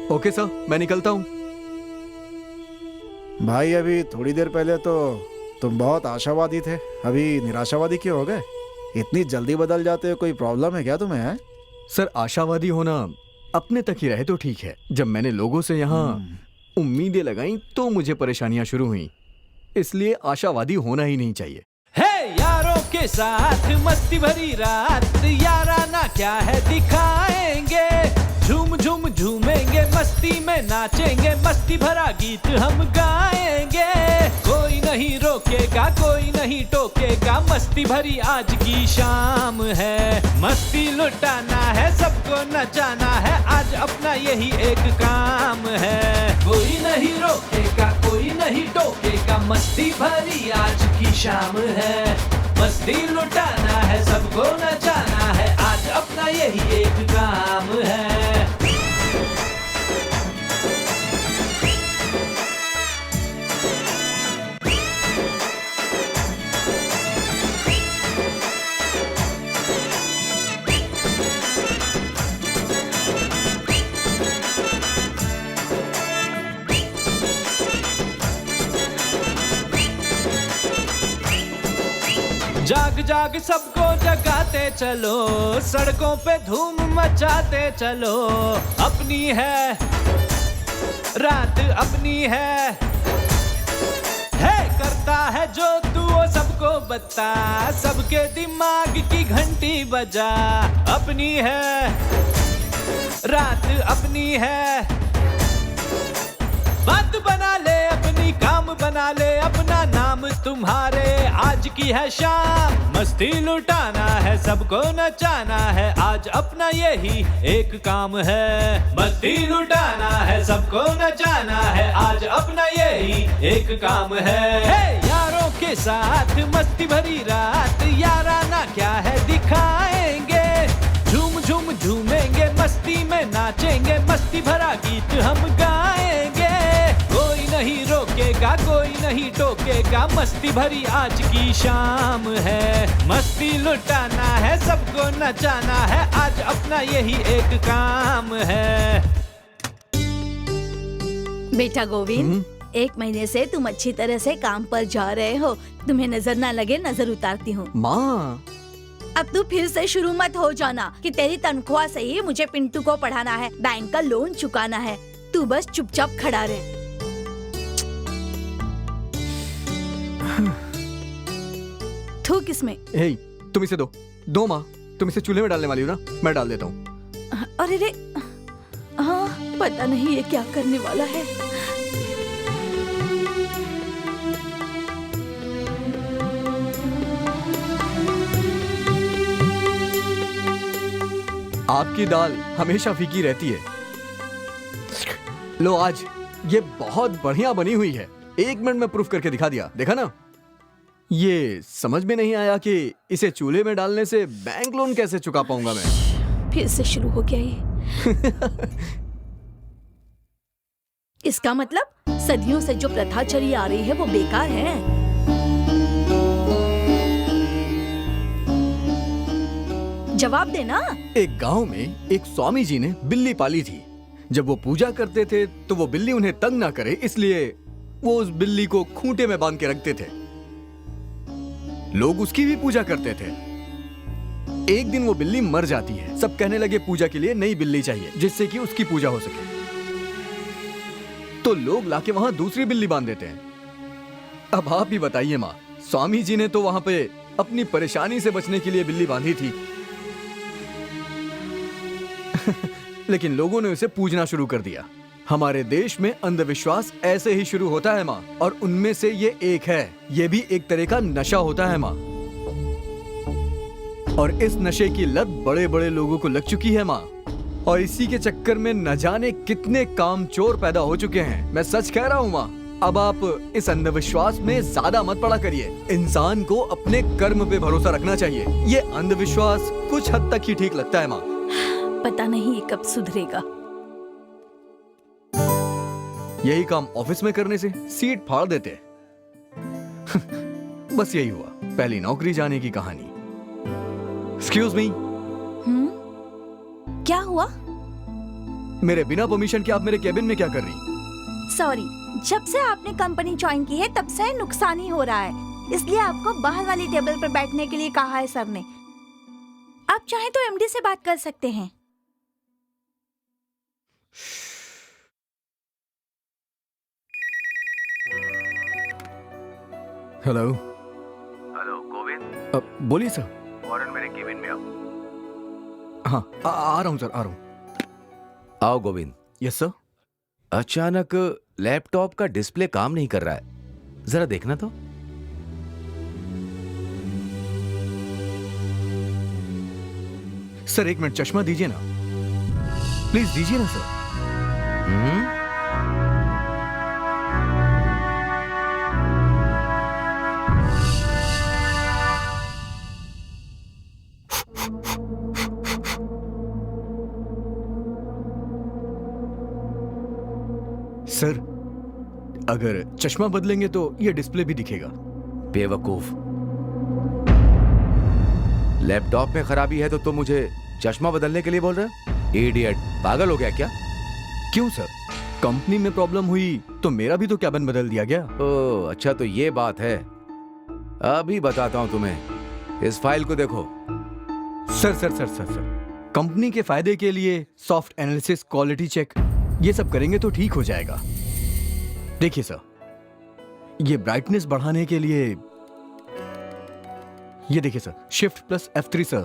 ओके सर, मैं निकलता हूँ। भाई अभी थोड़ी देर पहले तो तुम बहुत आशावादी थे, अभी निराशावादी क्यों हो गए? इतनी जल्दी बदल जाते हो, कोई प्रॉब्लम है क्या तुम्हें? है सर आशावादी होना अपने तक ही रहे तो ठीक है। जब मैंने लोगों से यहाँ उम्मीदें लगाई तो मुझे परेशानियां शुरू हुई, इसलिए आशावादी होना ही नहीं चाहिए। है यारों के साथ मस्ती भरी रात, याराना क्या है दिखाएंगे, झूम झूम झूमेंगे, मस्ती में नाचेंगे, मस्ती भरा गीत हम गाएंगे। कोई नहीं रोकेगा, कोई नहीं टोकेगा, मस्ती भरी आज की शाम है। मस्ती लुटाना है, सबको नचाना है, आज अपना यही एक काम है। कोई नहीं रोकेगा, कोई नहीं टोकेगा, मस्ती भरी आज की शाम है। मस्ती लुटाना है, सबको नचाना है, आज अपना यही एक काम है। जाग जाग सबको जगाते चलो, सड़कों पे धूम मचाते चलो। अपनी है रात, अपनी है करता है जो तू वो सबको बता, सबके दिमाग की घंटी बजा। अपनी है रात, अपनी है बात बना ले अपनी, काम बना ले अपना, नाम तुम्हारे आज की है शाम। मस्ती लुटाना है, सबको नचाना है, आज अपना यही एक काम है। मस्ती लुटाना है, सबको नचाना है, आज अपना यही एक काम है। यारों के साथ मस्ती भरी रात, याराना क्या है दिखाएंगे। झूम झूम झूमेंगे, मस्ती में नाचेंगे, मस्ती भरा गीत हम गाएंगे। कोई नहीं रोकेगा, कोई नहीं टोकेगा, मस्ती भरी आज की शाम है। मस्ती लुटाना है, सबको नचाना है, आज अपना यही एक काम है। बेटा गोविंद, 1 महीने से तुम अच्छी तरह से काम पर जा रहे हो, तुम्हें नजर ना लगे नजर उतारती हूँ। माँ, अब तू फिर से शुरू मत हो जाना कि तेरी तनख्वाह से ही मुझे पिंटू को पढ़ाना है, बैंक का लोन चुकाना है। तू बस चुपचाप खड़ा रहे। थूक इसमें। हे, तुम इसे दो माँ, तुम इसे चूल्हे में डालने वाली हो ना, मैं डाल देता हूँ। अरे रे, हाँ, पता नहीं ये क्या करने वाला है। आपकी दाल हमेशा फीकी रहती है। लो, आज ये बहुत बढ़िया बनी हुई है। 1 मिनट में प्रूफ करके दिखा दिया, देखा ना। ये समझ में नहीं आया कि इसे चूल्हे में डालने से बैंक लोन कैसे चुका पाऊंगा मैं। फिर से शुरू हो गया ये। इसका मतलब सदियों से जो प्रथा चली आ रही है वो बेकार है। जवाब देना। एक गांव में एक स्वामी जी ने बिल्ली पाली थी। जब वो पूजा करते थे तो वो बिल्ली उन्हें तंग ना करे, इसलिए वो उस बिल्ली को खूंटे में बांध के रखते थे। लोग उसकी भी पूजा करते थे। एक दिन वो बिल्ली मर जाती है। सब कहने लगे पूजा के लिए नई बिल्ली चाहिए जिससे कि उसकी पूजा हो सके। तो लोग लाके वहां दूसरी बिल्ली बांध देते हैं। अब आप ही बताइए माँ, स्वामी जी ने तो वहां पे अपनी परेशानी से बचने के लिए बिल्ली बांधी थी लेकिन लोगों ने उसे पूजना शुरू कर दिया। हमारे देश में अंधविश्वास ऐसे ही शुरू होता है माँ, और उनमें से ये एक है। ये भी एक तरह का नशा होता है माँ, और इस नशे की लत बड़े बड़े लोगों को लग चुकी है माँ, और इसी के चक्कर में न जाने कितने कामचोर पैदा हो चुके हैं। मैं सच कह रहा हूँ माँ। अब आप इस अंधविश्वास में ज्यादा मत पड़ा करिए। इंसान को अपने कर्म पे भरोसा रखना चाहिए। ये अंधविश्वास कुछ हद तक ही ठीक लगता है माँ। पता नहीं ये कब सुधरेगा। यही काम ऑफिस में करने से सीट फाड़ देते। बस यही हुआ पहली नौकरी जाने की कहानी। Excuse me. क्या हुआ? मेरे बिना परमिशन के आप मेरे केबिन में क्या कर रही? सॉरी, जब से आपने कंपनी ज्वाइन की है तब से नुकसान ही हो रहा है, इसलिए आपको बाहर वाली टेबल पर बैठने के लिए कहा है सर ने। आप चाहे तो एमडी से बात कर सकते हैं। हेलो। हेलो गोविंद। बोलिए सर। वॉरेन मेरे केबिन में आओ। हाँ, आ रहा हूँ सर, आ रहा हूँ। आओ गोविंद। Yes sir. अचानक लैपटॉप का डिस्प्ले काम नहीं कर रहा है, जरा देखना तो। सर 1 मिनट, चश्मा दीजिए ना प्लीज, दीजिए ना सर। सर अगर चश्मा बदलेंगे तो ये डिस्प्ले भी दिखेगा। बेवकूफ, लैपटॉप में खराबी है तो तुम मुझे चश्मा बदलने के लिए बोल रहे हो? इडियट, पागल हो गया क्या? क्यों सर? कंपनी में प्रॉब्लम हुई तो मेरा भी तो कैबिन बदल दिया गया। ओह अच्छा, तो ये बात है। अभी बताता हूं तुम्हें। इस फाइल को देखो। सर कंपनी के फायदे के लिए सॉफ्ट एनालिसिस, क्वालिटी चेक, ये सब करेंगे तो ठीक हो जाएगा। देखिए सर, ये ब्राइटनेस बढ़ाने के लिए ये देखिए sir, shift plus F3 sir,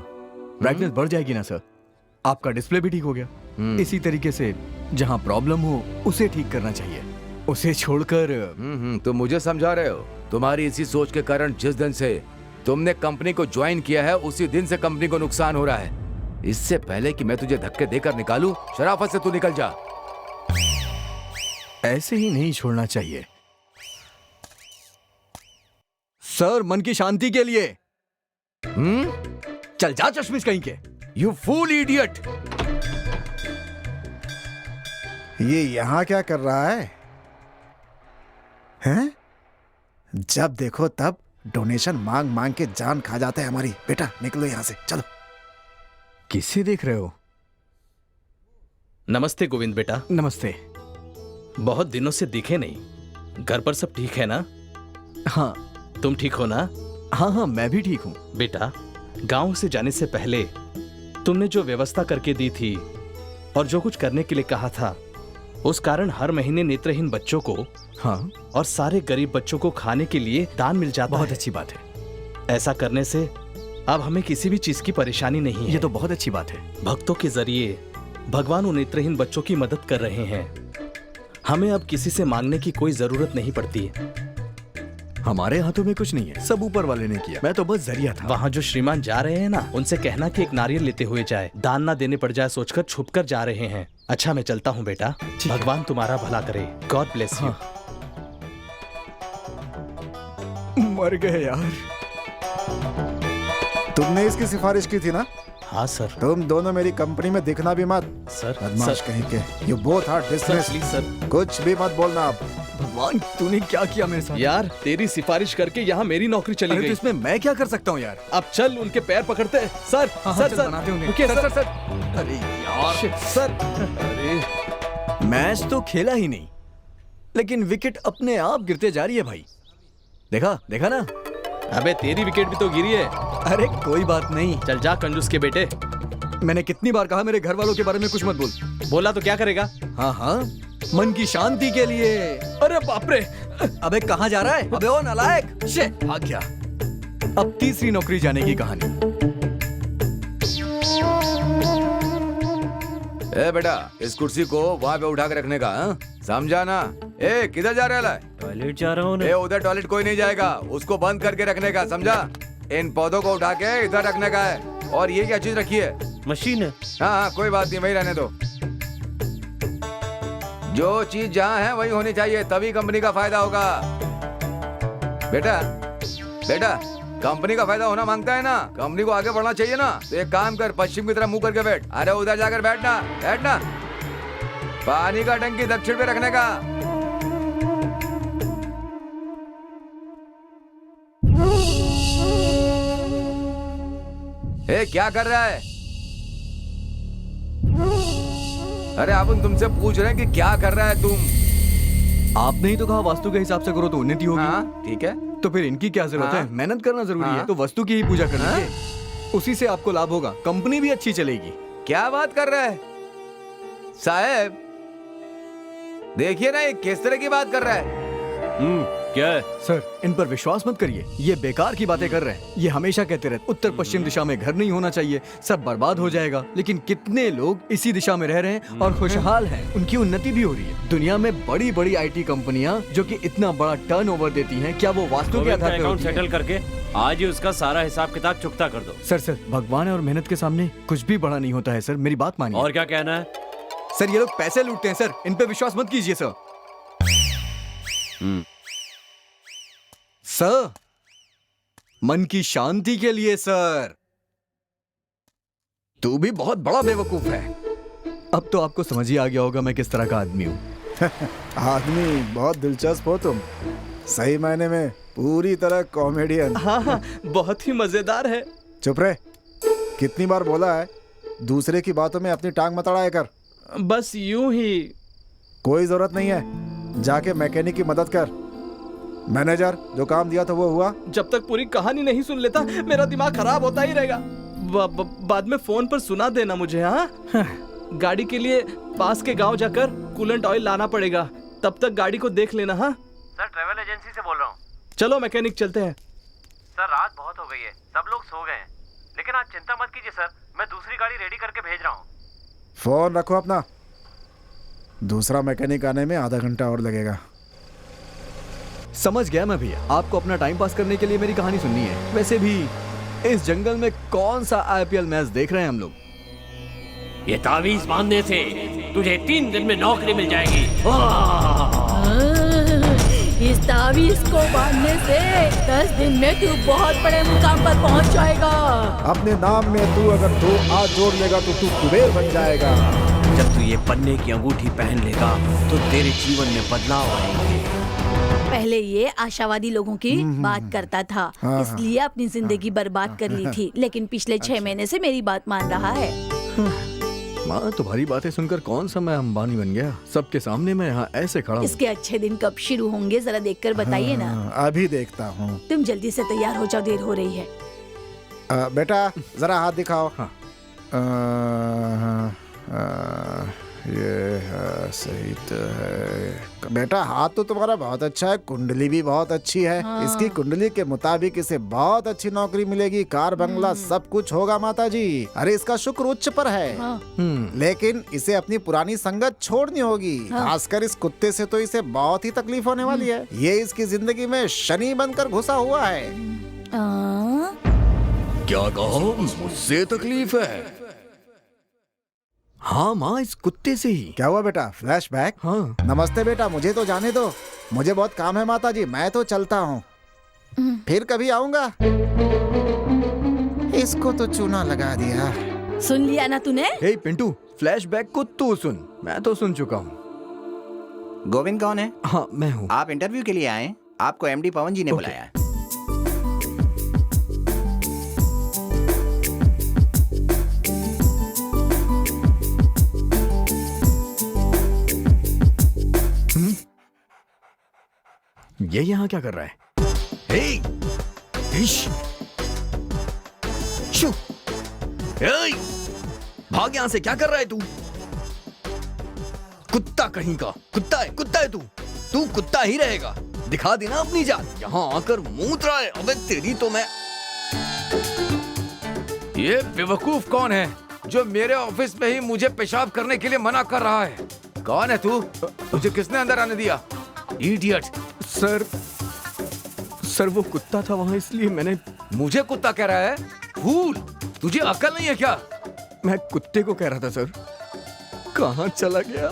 brightness बढ़ जाएगी ना सर, आपका डिस्प्ले भी ठीक हो गया। इसी तरीके से जहां प्रॉब्लम हो उसे ठीक करना चाहिए, उसे छोड़कर। तुम मुझे समझा रहे हो? तुम्हारी इसी सोच के कारण जिस दिन से तुमने कंपनी को ज्वाइन किया है उसी दिन से कंपनी को नुकसान हो रहा है। इससे पहले कि मैं तुझे धक्के देकर निकालूं, शराफत से तू निकल जा। ऐसे ही नहीं छोड़ना चाहिए सर, मन की शांति के लिए। चल जा चश्मिश कहीं के। You fool idiot. ये यहाँ क्या कर रहा है? हैं? जब देखो तब डोनेशन मांग मांग के जान खा जाते हैं हमारी। बेटा निकलो यहाँ से, चलो। किसे देख रहे हो? नमस्ते गोविंद बेटा। नमस्ते। बहुत दिनों से दिखे नहीं। घर पर सब ठीक है ना? हाँ। तुम ठीक हो ना? हाँ, मैं भी ठीक हूँ। बेटा, गांव से जाने से पहले तुमने जो व्यवस्था करके दी थी और जो कुछ करने के लिए कहा था, उस कारण हर महीने नेत्रहीन बच्चों को, हाँ, और सारे गरीब बच्चों को खाने के लिए दान मिल जाता है। बहुत अच्छी बात है। ऐसा करने से अब हमें किसी भी चीज की परेशानी नहीं है। ये तो बहुत अच्छी बात है। भक्तों के जरिए भगवान उन नेत्रहीन बच्चों की मदद कर रहे हैं। हमें अब किसी से मांगने की कोई जरूरत नहीं पड़ती। हमारे हाथों में कुछ नहीं है, सब ऊपर वाले ने किया, मैं तो बस जरिया था। वहाँ जो श्रीमान जा रहे हैं ना, उनसे कहना कि एक नारियल लेते हुए जाए, दान ना देने पड़ जाए सोचकर छुप कर जा रहे हैं। अच्छा, मैं चलता हूँ बेटा, भगवान तुम्हारा भला करे। God bless you. मर गए यार। तुमने इसकी सिफारिश की थी ना? हाँ सर। तुम दोनों मेरी कंपनी में दिखना भी मत। सर, बदमाश कहीं के। You both are dismissed। Please sir. कुछ भी मत बोलना आप। भगवान, तूने क्या किया मेरे साथ? यार, तेरी सिफारिश करके यहाँ मेरी नौकरी चली अरे गई। तो इसमें मैं क्या कर सकता हूँ यार? अब चल उनके पैर पकड़ते हैं। सर, सर, बनाते होंगे। रुकिए, सर, सर। अरे यार सर, अरे मैच तो खेला ही नहीं, लेकिन विकेट अपने आप गिरते जा रही है भाई। देखा ना? अबे तेरी विकेट भी तो गिरी है। अरे कोई बात नहीं। चल जा कंजूस के बेटे। मैंने कितनी बार कहा मेरे घर वालों के बारे में कुछ मत बोल। बोला तो क्या करेगा? हाँ, मन की शांति के लिए। अरे बाप रे। अबे कहाँ जा रहा है? अबे ओ नालायक, शिट, भाग गया। अब तीसरी नौकरी जाने की कहानी। ए बेटा, इस कुर्सी को वहाँ पे उठा के रखने का, हाँ? समझा ना? ए किधर जा रहा है? टॉयलेट जा रहा हूँ। ए उधर टॉयलेट कोई नहीं जाएगा, उसको बंद करके रखने का, समझा? इन पौधों को उठा के इधर रखने का है। और ये क्या चीज रखी है? मशीन है। हाँ, कोई बात नहीं, वही रहने दो। जो चीज जहाँ है वही होनी चाहिए, तभी कंपनी का फायदा होगा। बेटा, कंपनी का फायदा होना मांगता है ना, कंपनी को आगे बढ़ना चाहिए ना, तो एक काम कर, पश्चिम की तरफ मुंह करके बैठ। अरे उधर जाकर बैठना। पानी का टंकी दक्षिण पे रखने का। ए, क्या कर रहा है? अरे अपन तुमसे पूछ रहे हैं कि क्या कर रहा है तुम? आपने ही तो कहा वास्तु के हिसाब से करो तो उन्नति होगी। हाँ, ठीक है। तो फिर इनकी क्या जरूरत है? मेहनत करना जरूरी है, तो वस्तु की ही पूजा कर लीजिए, उसी से आपको लाभ होगा, कंपनी भी अच्छी चलेगी। क्या बात कर रहा है साहब? देखिए ना, ये किस तरह की बात कर रहा है। क्या है? सर, इन पर विश्वास मत करिए, ये बेकार की बातें कर रहे हैं। ये हमेशा कहते रहते उत्तर पश्चिम दिशा में घर नहीं होना चाहिए, सब बर्बाद हो जाएगा। लेकिन कितने लोग इसी दिशा में रह रहे हैं और खुशहाल हैं, उनकी उन्नति भी हो रही है। दुनिया में बड़ी बड़ी IT कंपनियां जो कि इतना बड़ा टर्नओवर देती हैं, क्या वो वास्तु के आधार पर अकाउंट होती हैं? सेटल करके आज ही उसका सारा हिसाब किताब चुकता कर दो। सर, भगवान और मेहनत के सामने कुछ भी बड़ा नहीं होता है सर, मेरी बात मानिए। और क्या कहना है? सर, ये लोग पैसे लूटते हैं सर, इन पे विश्वास मत कीजिए सर। सर, मन की शांति के लिए सर। तू भी बहुत बड़ा बेवकूफ है। अब तो आपको समझ ही आ गया होगा मैं किस तरह का आदमी हूँ। आदमी बहुत दिलचस्प हो तुम, सही मायने में पूरी तरह कॉमेडियन। हाँ, बहुत ही मजेदार है। चुप रहे, कितनी बार बोला है दूसरे की बातों में अपनी टांग मत अड़ाया कर। बस यूं ही। कोई जरूरत नहीं है, जाके मैकेनिक की मदद कर। मैनेजर, जो काम दिया था वो हुआ? जब तक पूरी कहानी नहीं सुन लेता मेरा दिमाग खराब होता ही रहेगा। बाद में फोन पर सुना देना मुझे। हाँ, गाड़ी के लिए पास के गांव जाकर कूलेंट ऑयल लाना पड़ेगा, तब तक गाड़ी को देख लेना। हाँ सर, ट्रेवल एजेंसी से बोल रहा हूँ। चलो मैकेनिक चलते हैं। सर, रात बहुत हो गई है, सब लोग सो गए हैं, लेकिन आप चिंता मत कीजिए सर, मैं दूसरी गाड़ी रेडी करके भेज रहा हूँ। फोन रखो अपना, दूसरा मैकेनिक आने में आधा घंटा और लगेगा। समझ गया मैं भैया, आपको अपना टाइम पास करने के लिए मेरी कहानी सुननी है। वैसे भी इस जंगल में कौन सा आईपीएल मैच देख रहे हैं हम लोग? ये तावीज बांधने से तुझे 3 दिन में नौकरी मिल जाएगी। इस तावीज को बांधने से 10 दिन में तू बहुत बड़े मुकाम पर पहुंच जाएगा। अपने नाम में तू अगर 2 आ जोड़ लेगा तो तू कुबेर बन जाएगा। जब तू ये पन्ने की अंगूठी पहन लेगा तो तेरे जीवन में बदलाव आएंगे। पहले ये आशावादी लोगों की बात करता था, इसलिए अपनी जिंदगी बर्बाद कर ली थी, लेकिन पिछले 6 महीने से मेरी बात मान रहा है। माँ, तुम्हारी बातें सुनकर कौन सा मैं अंबानी बन गया? सबके सामने मैं यहाँ ऐसे खड़ा हूँ। इसके अच्छे दिन कब शुरू होंगे जरा देखकर बताइए ना। अभी देखता हूँ। तुम जल्दी से तैयार हो जाओ, देर हो रही है। बेटा जरा हाथ दिखाओ। हाँ। ये सही तो है बेटा, हाथ तो तुम्हारा बहुत अच्छा है, कुंडली भी बहुत अच्छी है। इसकी कुंडली के मुताबिक इसे बहुत अच्छी नौकरी मिलेगी, कार बंगला सब कुछ होगा माता जी। अरे इसका शुक्र उच्च पर है। लेकिन इसे अपनी पुरानी संगत छोड़नी होगी, खासकर इस कुत्ते से तो इसे बहुत ही तकलीफ होने वाली है। ये इसकी जिंदगी में शनि बनकर घुसा हुआ है। क्या कहो? मुझसे तकलीफ है? हाँ माँ, इस कुत्ते से ही। क्या हुआ बेटा, फ्लैशबैक? हाँ। नमस्ते बेटा, मुझे तो जाने दो, मुझे बहुत काम है माता जी, मैं तो चलता हूँ, फिर कभी आऊंगा। इसको तो चूना लगा दिया। सुन लिया ना तूने? हे पिंटू, फ्लैशबैक को तू सुन, मैं तो सुन चुका हूँ। गोविंद कौन है? हाँ मैं हूँ। आप इंटरव्यू के लिए आए? आपको एमडी पवन जी ने बुलाया है। ये यहाँ क्या कर रहा है? भाग यहाँ से, क्या कर रहा है तू? कुत्ता कहीं का, कुत्ता है तू कुत्ता ही रहेगा। दिखा देना अपनी जात, यहाँ आकर मूत रहा है। अबे तेरी तो मैं। ये बेवकूफ कौन है जो मेरे ऑफिस में ही मुझे पेशाब करने के लिए मना कर रहा है? कौन है तू? तुझे किसने अंदर आने दिया? इडियट। सर वो कुत्ता था वहाँ, इसलिए मैंने। मुझे कुत्ता कह रहा है? फूल, तुझे अकल नहीं है क्या? मैं कुत्ते को कह रहा था सर। कहाँ चला गया?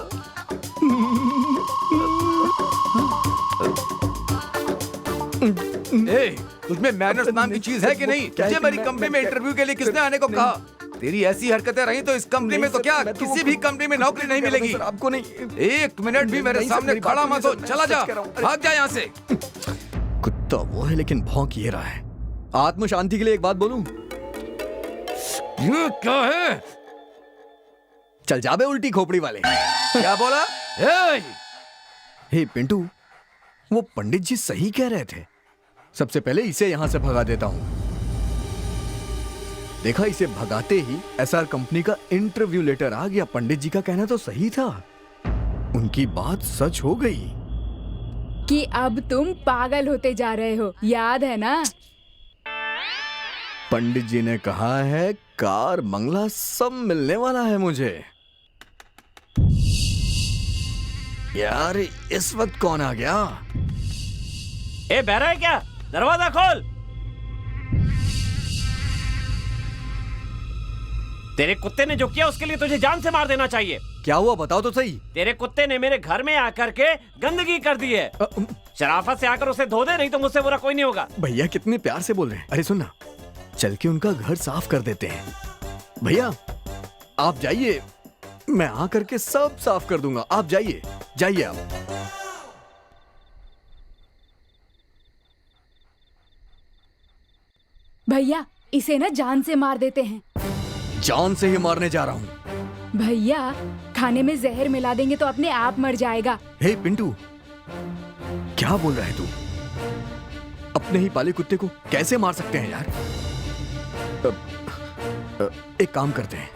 तुझमें मैनर्स नाम की चीज है कि नहीं? तुझे मेरी कंपनी में इंटरव्यू के लिए किसने आने को कहा? तेरी ऐसी हरकतें रही तो इस कंपनी में तो क्या किसी भी कंपनी में नौकरी नहीं मिलेगी। आपको नहीं। 1 मिनट भी मेरे सामने खड़ा मत हो, चला जा, भाग जा यहाँ से। कुत्ता वो है लेकिन भौंक ये रहा है। आत्म शांति के लिए एक बात बोलूं? ये क्या है? चल जा बे उल्टी खोपड़ी वाले। क्या बोला? हे पिंटू, वो पंडित जी सही कह रहे थे। सबसे पहले इसे यहां से भगा देता हूं। देखा, इसे भगाते ही एसआर कंपनी का इंटरव्यू लेटर आ गया। पंडित जी का कहना तो सही था, उनकी बात सच हो गई कि अब तुम पागल होते जा रहे हो, याद है ना? पंडित जी ने कहा है कार बंगला सब मिलने वाला है मुझे। यार इस वक्त कौन आ गया? ए, बहरा है क्या? दरवाजा खोल। तेरे कुत्ते ने जो किया उसके लिए तुझे जान से मार देना चाहिए। क्या हुआ बताओ तो सही। तेरे कुत्ते ने मेरे घर में आकर के गंदगी कर दी है। शराफत से आकर उसे धो दे, नहीं तो मुझसे बुरा कोई नहीं होगा। भैया कितने प्यार से बोल रहे हैं। अरे सुनना, चल के उनका घर साफ कर देते हैं। भैया आप जाइए, मैं आकर के सब साफ कर दूंगा। आप जाइए जाइए आप। भैया इसे ना जान से मार देते हैं। जान से ही मारने जा रहा हूँ। भैया खाने में जहर मिला देंगे तो अपने आप मर जाएगा। हे पिंटू, क्या बोल रहा है तू? अपने ही पाले कुत्ते को कैसे मार सकते हैं यार? एक काम करते हैं,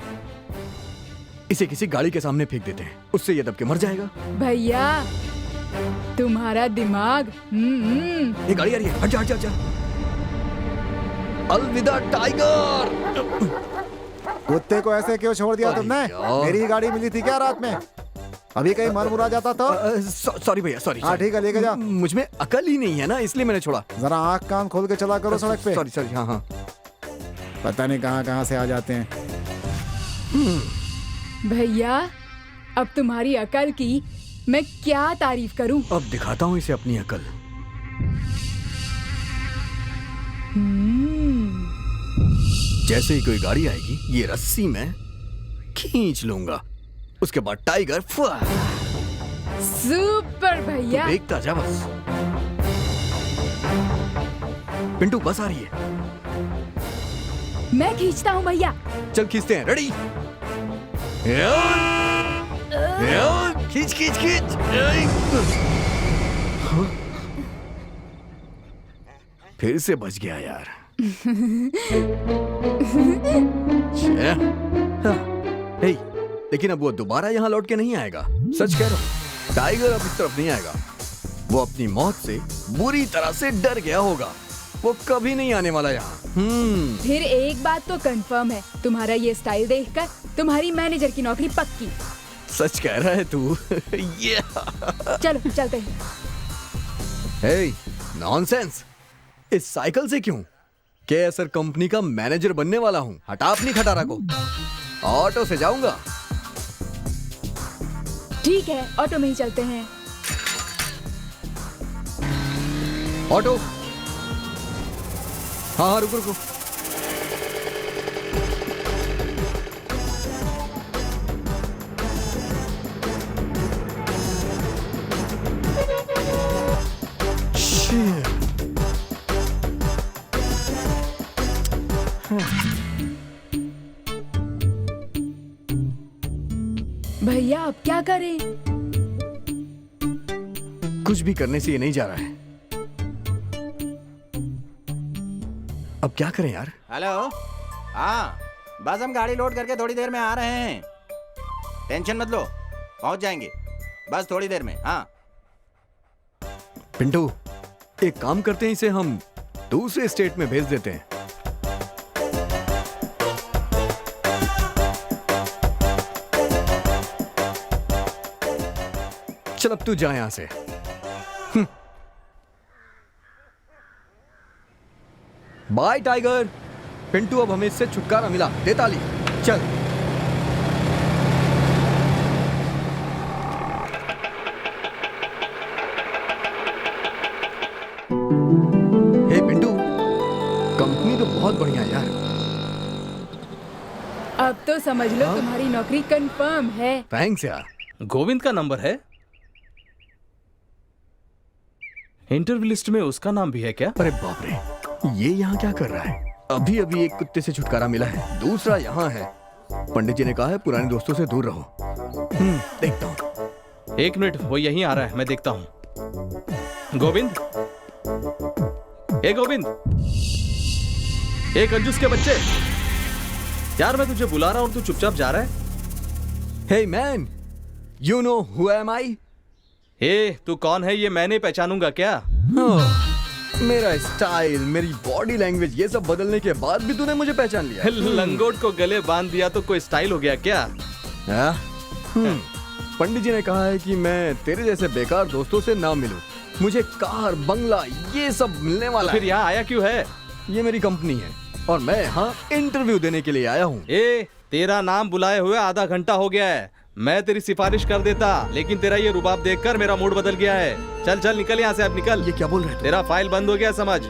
इसे किसी गाड़ी के सामने फेंक देते हैं, उससे ये दब के मर जाएगा। भैया तुम्हारा दिमाग ये गाड़ी आ रही है, हट जा हट जा हट जा। अलविदा टाइगर। कुत्ते को ऐसे क्यों छोड़ दिया तुमने? मेरी गाड़ी मिली थी क्या रात में? अभी कहीं मर मुरा जाता तो? सॉरी भैया, सॉरी। हाँ ठीक है, लेके जा। मुझ में अकल ही नहीं है ना, इसलिए मैंने छोड़ा। जरा आँख कान खोल के चला करो सड़क पे। Sorry sorry. हाँ हाँ, पता नहीं कहाँ कहाँ से आ जाते हैं। भैया अब तुम्हारी अकल की मैं क्या तारीफ करूं? अब दिखाता हूँ इसे अपनी अकल। जैसे ही कोई गाड़ी आएगी, ये रस्सी में खींच लूंगा, उसके बाद टाइगर सुपर भैया। तो देखता जा बस। पिंटू बस आ रही है, मैं खींचता हूँ भैया। चल खींचते हैं। रेडी? खींच खींच खींच। फिर से बच गया यार। हे, लेकिन अब वो दोबारा यहाँ लौट के नहीं आएगा। सच कह रहा हूँ, टाइगर अब इस तरफ नहीं आएगा। वो अपनी मौत से बुरी तरह से डर गया होगा। वो कभी नहीं आने वाला यहाँ। फिर एक बात तो कंफर्म है, तुम्हारा ये स्टाइल देखकर तुम्हारी मैनेजर की नौकरी पक्की। सच कह रहा है तू? ये चलो चलते हैं। हे, नॉनसेंस। इस साइकिल से क्यों? केएसआर कंपनी का मैनेजर बनने वाला हूँ। हटा अपनी खटारा को। ऑटो से जाऊंगा। ठीक है, ऑटो में ही चलते हैं। ऑटो। हाँ रुको रुको। भैया अब क्या करें? कुछ भी करने से ये नहीं जा रहा है। अब क्या करें यार? हेलो। हाँ बस हम गाड़ी लोड करके थोड़ी देर में आ रहे हैं। टेंशन मत लो, पहुंच जाएंगे बस थोड़ी देर में। हाँ पिंटू, एक काम करते हैं, इसे हम दूसरे स्टेट में भेज देते हैं। चल अब तू जा यहां से। By Tiger. पिंटू, अब हमें इससे छुटकारा मिला। दे ताली। चल। हे पिंटू, कंपनी तो बहुत बढ़िया है यार। अब तो समझ लो तुम्हारी नौकरी कंफर्म है। थैंक्स यार। गोविंद का नंबर है? इंटरव्यू लिस्ट में उसका नाम भी है क्या? अरे बाप रे, ये यहाँ क्या कर रहा है? अभी अभी एक कुत्ते से छुटकारा मिला है, दूसरा यहाँ है। पंडित जी ने कहा है पुराने दोस्तों से दूर रहो। देखता हूँ। एक मिनट, वो यहीं आ रहा है, मैं देखता हूँ। गोविंद, ए गोविंद, ए कंजूस के बच्चे, यार मैं तुझे बुला रहा हूँ और तू चुपचाप जा रहा है। Hey man, you know who am I? ए, तू कौन है ये मैं नहीं पहचानूंगा क्या? मेरा स्टाइल, मेरी बॉडी लैंग्वेज, ये सब बदलने के बाद भी तूने मुझे पहचान लिया? लंगोट को गले बांध दिया तो कोई स्टाइल हो गया क्या? पंडित जी ने कहा है कि मैं तेरे जैसे बेकार दोस्तों से ना मिलूं। मुझे कार, बंगला, ये सब मिलने वाला तो फिर यहाँ आया क्यों है? ये मेरी कंपनी है और मैं यहाँ इंटरव्यू देने के लिए आया हूँ। ए, तेरा नाम बुलाए हुए आधा घंटा हो गया है। मैं तेरी सिफारिश कर देता, लेकिन तेरा ये रुबाब देखकर मेरा मूड बदल गया है। चल चल निकल यहाँ से, अब निकल। ये क्या बोल रहे थे? तेरा फाइल बंद हो गया समझ।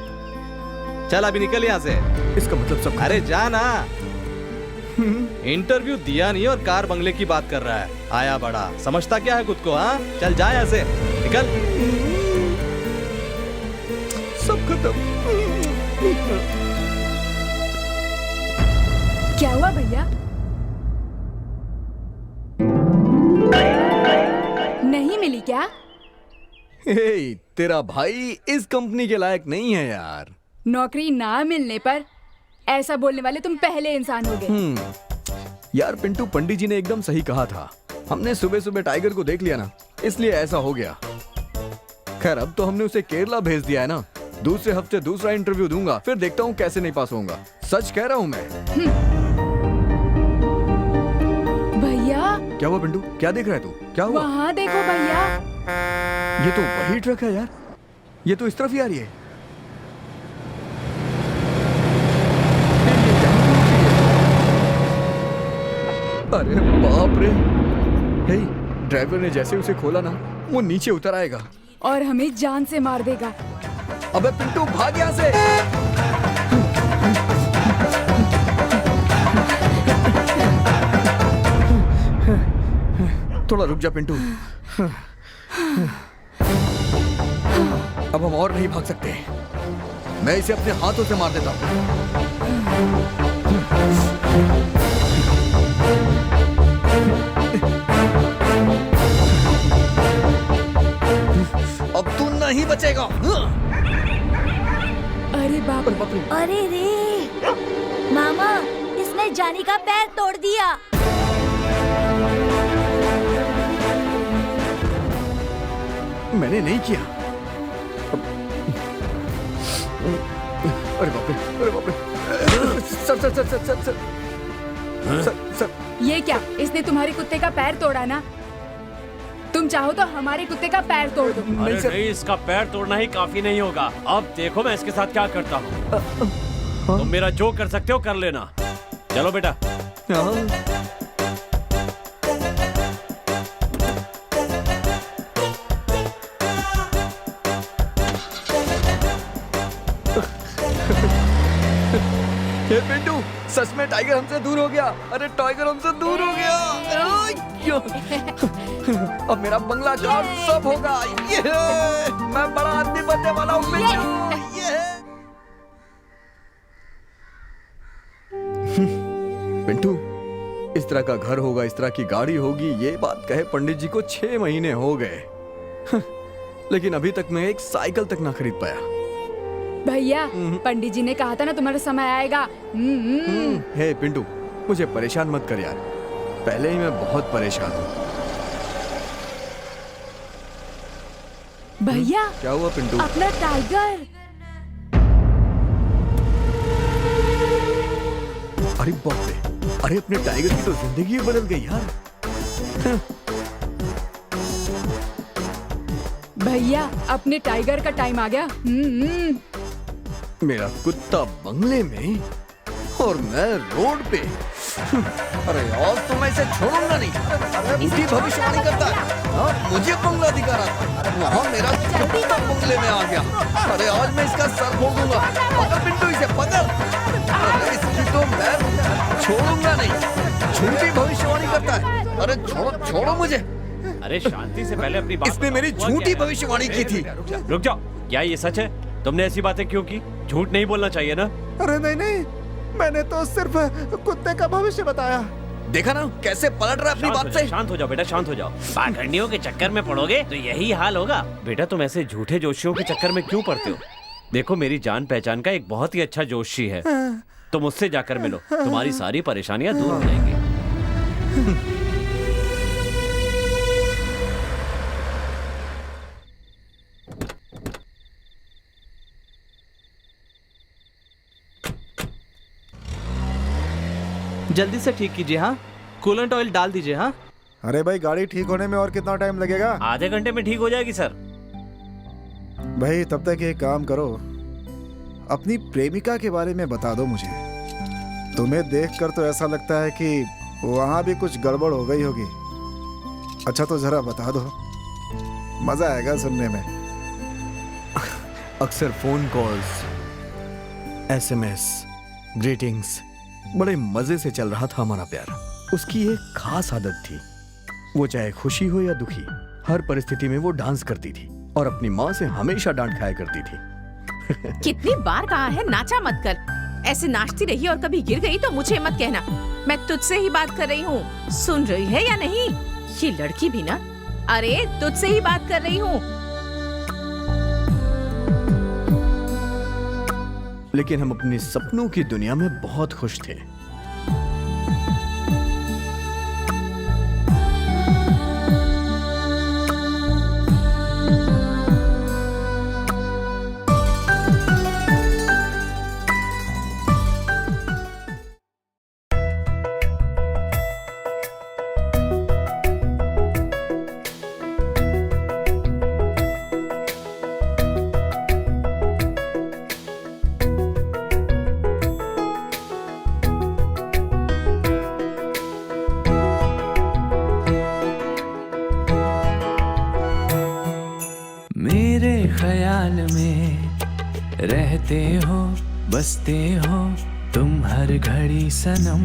चल अभी निकल यहाँ से। इसका मतलब सब? अरे जा ना। इंटरव्यू दिया नहीं और कार बंगले की बात कर रहा है। आया बड़ा, समझता क्या है खुद को? हाँ चल जा यहाँ से, निकल। सब खत्म। क्या हुआ भैया? नहीं मिली क्या? हे, तेरा भाई इस कंपनी के लायक नहीं है यार। नौकरी ना मिलने पर ऐसा बोलने वाले तुम पहले इंसान हो गए। यार पिंटू, पंडित जी ने एकदम सही कहा था। हमने सुबह सुबह टाइगर को देख लिया ना, इसलिए ऐसा हो गया। खैर अब तो हमने उसे केरला भेज दिया है ना। दूसरे हफ्ते दूसरा इंटरव्यू दूंगा, फिर देखता हूँ कैसे नहीं पास होऊंगा। सच कह रहा हूँ मैं। भैया क्या हुआ पिंटू? क्या देख रहा है तू? क्या हुआ? वहाँ देखो भैया। ये तो वही ट्रक है यार। ये तो इस तरफ ही आ रही है। अरे बाप रे। हे, ड्राइवर ने जैसे उसे खोला ना, वो नीचे उतर आएगा और हमें जान से मार देगा। अबे पिंटू, भाग यहाँ से। थोड़ा रुक जा पिंटू। अब हम और नहीं भाग सकते। मैं इसे अपने हाथों से मार देता हूँ। अब तू नहीं बचेगा। अरे बाप रे। अरे रे मामा, इसने जानी का पैर तोड़ दिया। मैंने नहीं किया। अरे बाप रे, अरे बाप रे। Sir sir sir sir sir sir sir. ये क्या? इसने तुम्हारे कुत्ते का पैर तोड़ा ना? तुम चाहो तो हमारे कुत्ते का पैर तोड़ दो। अरे नहीं, इसका पैर तोड़ना ही काफी नहीं होगा। अब देखो मैं इसके साथ क्या करता हूँ। तुम मेरा जो कर सकते हो कर लेना। चलो बेटा। ये पिंटू, सच में टाइगर हमसे दूर हो गया। अरे टाइगर हमसे दूर हो गया। अब मेरा बंगला कार सब होगा। ये मैं बड़ा आदमी बनने वाला हूँ पिंटू। इस तरह का घर होगा, इस तरह की गाड़ी होगी, ये बात कहे पंडित जी को 6 महीने हो गए। लेकिन अभी तक मैं एक साइकिल तक ना खरीद पाया। भैया, पंडित जी ने कहा था ना तुम्हारा समय आएगा। हे पिंटू, मुझे परेशान मत कर यार। पहले ही मैं बहुत परेशान हूँ। भैया क्या हुआ पिंटू? अपना टाइगर। अरे बाप रे, अरे अपने टाइगर की तो जिंदगी ही बदल गई यार। भैया, अपने टाइगर का टाइम आ गया। मेरा कुत्ता बंगले में और मैं रोड पे। अरे यार, तो मैं इसे छोड़ूंगा नहीं। झूठी भविष्यवाणी करता है। मुझे बंगला दिखा रहा था, वहाँ मेरा कुत्ता बंगले में आ गया। अरे आज मैं इसका सर फोड़ दूंगा। पकड़ पिंटू, इसे पकड़। अरे इसकी तो मैं छोड़ूंगा नहीं। झूठी भविष्यवाणी करता है। अरे छोड़ो छोड़ो मुझे। अरे शांति से पहले अपनी बात इसने मेरी झूठी भविष्यवाणी की थी। रुक जाओ। क्या ये सच है? तुमने ऐसी बातें क्यों की? झूठ नहीं बोलना चाहिए ना। अरे नहीं नहीं, मैंने तो सिर्फ कुत्ते का भविष्य बताया। देखा ना कैसे पलट रहा अपनी बात से। शांत हो जाओ बेटा, शांत हो जाओ। पाखंडियों के चक्कर में पड़ोगे तो यही हाल होगा। बेटा तुम ऐसे झूठे जोशियों के चक्कर में क्यों पड़ते हो? देखो मेरी जान पहचान का एक बहुत ही अच्छा जोशी है, तुम उससे जाकर मिलो, तुम्हारी सारी परेशानियां दूर हो जाएंगी। जल्दी से ठीक कीजिए। हाँ, कूलेंट ऑयल डाल दीजिए। हाँ। अरे भाई, गाड़ी ठीक होने में और कितना टाइम लगेगा? आधे घंटे में ठीक हो जाएगी सर। भाई तब तक एक काम करो, अपनी प्रेमिका के बारे में बता दो मुझे। तुम्हें देखकर तो ऐसा लगता है कि वहां भी कुछ गड़बड़ हो गई होगी। अच्छा तो जरा बता दो, मजा आएगा सुनने में। अक्सर फोन कॉल्स, SMS, ग्रीटिंग्स, बड़े मजे से चल रहा था हमारा प्यार। उसकी एक खास आदत थी, वो चाहे खुशी हो या दुखी, हर परिस्थिति में वो डांस करती थी और अपनी माँ से हमेशा डांट खाया करती थी। कितनी बार कहा है नाचा मत कर। ऐसे नाचती रही और कभी गिर गई तो मुझे मत कहना। मैं तुझसे ही बात कर रही हूँ, सुन रही है या नहीं? ये लड़की भी ना, अरे तुझसे ही बात कर रही हूँ। लेकिन हम अपने सपनों की दुनिया में बहुत खुश थे। मेरे ख्याल में रहते हो, बसते हो तुम हर घड़ी सनम।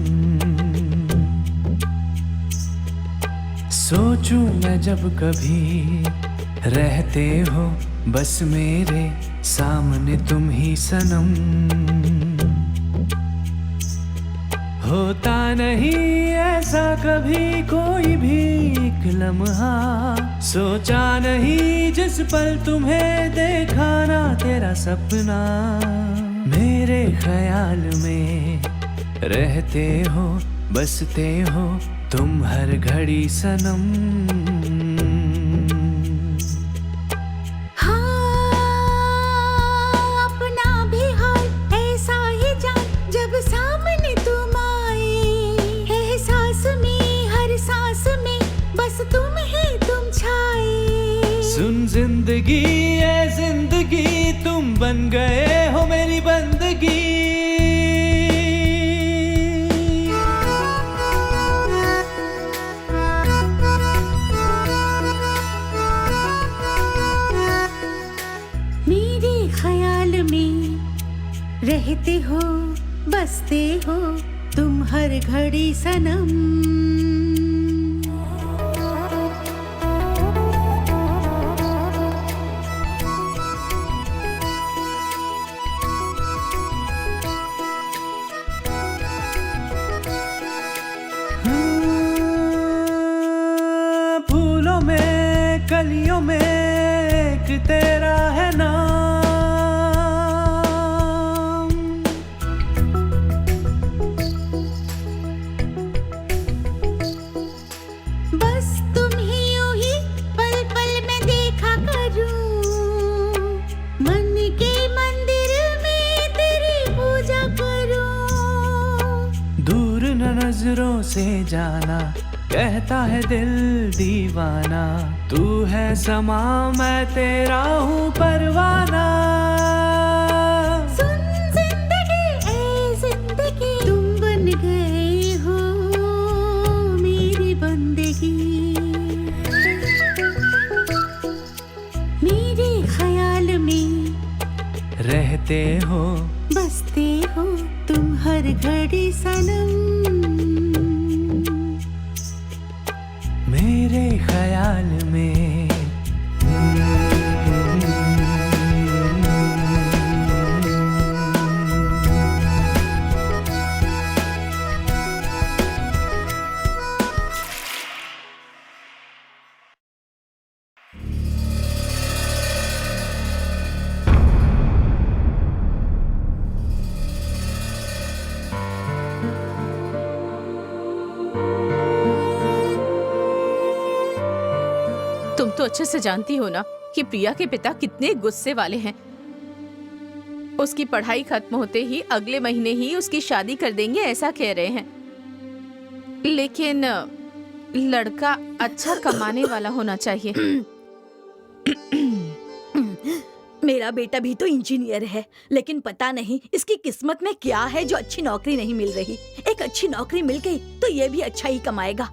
सोचूं मैं जब कभी रहते हो बस मेरे सामने तुम ही सनम। होता नहीं ऐसा कभी कोई भी एक लम्हा, सोचा नहीं जिस पल तुम्हें देखा ना तेरा सपना। मेरे ख्याल में रहते हो, बसते हो तुम हर घड़ी सनम। सुन जिंदगी ए जिंदगी तुम बन गए हो मेरी बंदगी। मेरे ख्याल में रहते हो, बसते हो तुम हर घड़ी सनम। गलियों में एक तेरा है नाम, बस तुम ही यूं ही पल पल में देखा करूं, मन के मंदिर में तेरी पूजा करूं। दूर न नजरों से जाना कहता है दिल दीवाना, तू है समा मैं तेरा हूँ परवाना। सुन जिंदगी ए जिंदगी तुम बन गए हो मेरी बंदगी। मेरे ख्याल में रहते हो, बसते हो तुम हर घड़ी सनम। मेरे ख्याल में तुम तो अच्छे से जानती हो ना कि प्रिया के पिता कितने गुस्से वाले हैं। उसकी पढ़ाई खत्म होते ही अगले महीने ही उसकी शादी कर देंगे ऐसा कह रहे हैं। लेकिन लड़का अच्छा कमाने वाला होना चाहिए। मेरा बेटा भी तो इंजीनियर है, लेकिन पता नहीं इसकी किस्मत में क्या है जो अच्छी नौकरी नहीं मिल रही। एक अच्छी नौकरी मिल गई तो ये भी अच्छा ही कमाएगा।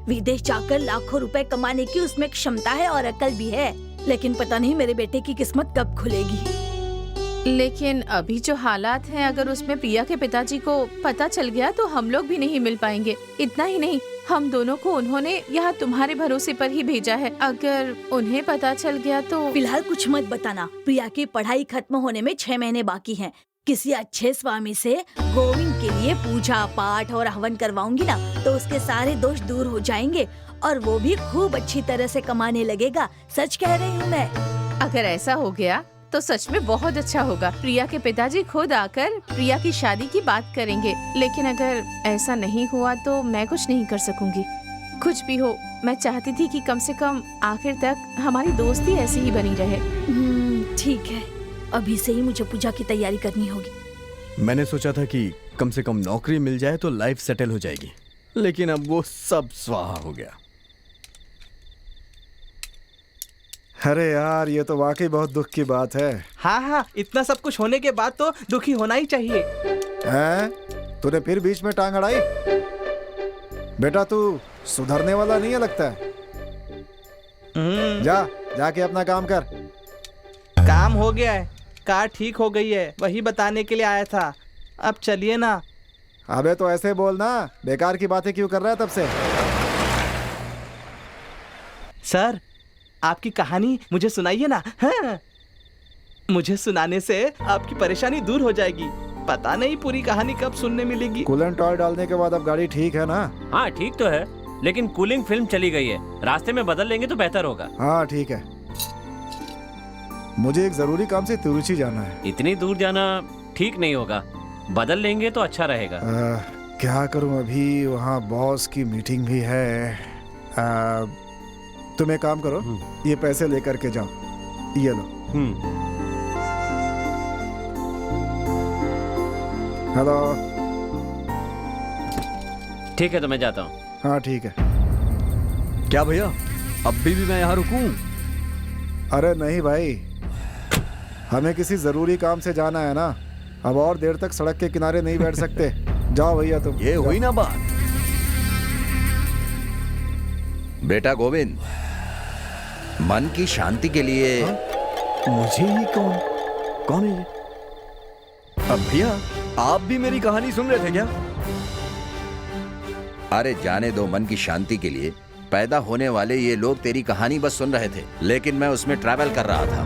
विदेश जाकर लाखों रुपए कमाने की उसमें क्षमता है और अकल भी है, लेकिन पता नहीं मेरे बेटे की किस्मत कब खुलेगी। लेकिन अभी जो हालात हैं, अगर उसमें प्रिया के पिताजी को पता चल गया तो हम लोग भी नहीं मिल पाएंगे। इतना ही नहीं, हम दोनों को उन्होंने यहाँ तुम्हारे भरोसे पर ही भेजा है। अगर उन्हें पता चल गया तो फिलहाल कुछ मत बताना। प्रिया की पढ़ाई खत्म होने में 6 महीने बाकी हैं। किसी अच्छे स्वामी से गोविंद के लिए पूजा पाठ और हवन करवाऊंगी ना तो उसके सारे दोष दूर हो जाएंगे और वो भी खूब अच्छी तरह से कमाने लगेगा। सच कह रही हूँ मैं। अगर ऐसा हो गया तो सच में बहुत अच्छा होगा। प्रिया के पिताजी खुद आकर प्रिया की शादी की बात करेंगे। लेकिन अगर ऐसा नहीं हुआ तो मैं कुछ नहीं कर सकूंगी। कुछ भी हो, मैं चाहती थी कि कम से कम आखिर तक हमारी दोस्ती ऐसी ही बनी रहे। ठीक है, अभी से ही मुझे पूजा की तैयारी करनी होगी। मैंने सोचा था कि कम से कम नौकरी मिल जाए तो लाइफ सेटल हो जाएगी, लेकिन अब वो सब स्वाहा हो गया। अरे यार, ये तो वाकई बहुत दुख की बात है। हाँ हाँ, इतना सब कुछ होने के बाद तो दुखी होना ही चाहिए। हैं? तूने फिर बीच में टांग अड़ाई? बेटा तू सुधरने वाला नहीं है लगता है। जाके अपना काम कर। काम हो गया है, कार ठीक हो गई है, वही बताने के लिए आया था। अब चलिए ना। अबे तो ऐसे बोलना, बेकार की बातें क्यों कर रहा है तब से? सर, आपकी कहानी मुझे सुनाइए ना। हाँ। मुझे सुनाने से आपकी परेशानी दूर हो जाएगी। पता नहीं पूरी कहानी कब सुनने मिलेगी। कूलेंट ऑयल डालने के बाद अब गाड़ी ठीक है ना? हाँ ठीक तो है, लेकिन कूलिंग फिल्म चली गई है। रास्ते में बदल लेंगे तो बेहतर होगा। हाँ ठीक है, मुझे एक जरूरी काम से तिरुचि जाना है। इतनी दूर जाना ठीक नहीं होगा, बदल लेंगे तो अच्छा रहेगा। क्या करूं, अभी वहाँ बॉस की मीटिंग भी है। तुम एक काम करो, ये पैसे लेकर के जाओ, ये लो। हेलो। ठीक है तो मैं जाता हूँ। हाँ ठीक है। क्या भैया, अभी भी मैं यहाँ रुकूं? अरे नहीं भाई, हमें किसी जरूरी काम से जाना है ना। अब और देर तक सड़क के किनारे नहीं बैठ सकते। जाओ भैया तुम। ये हुई ना बात। बेटा गोविंद, मन की शांति के लिए। मुझे ही कौन है ये? अब भैया, आप भी मेरी कहानी सुन रहे थे क्या? अरे जाने दो, मन की शांति के लिए पैदा होने वाले ये लोग तेरी कहानी बस सुन रहे थे, लेकिन मैं उसमें ट्रैवल कर रहा था।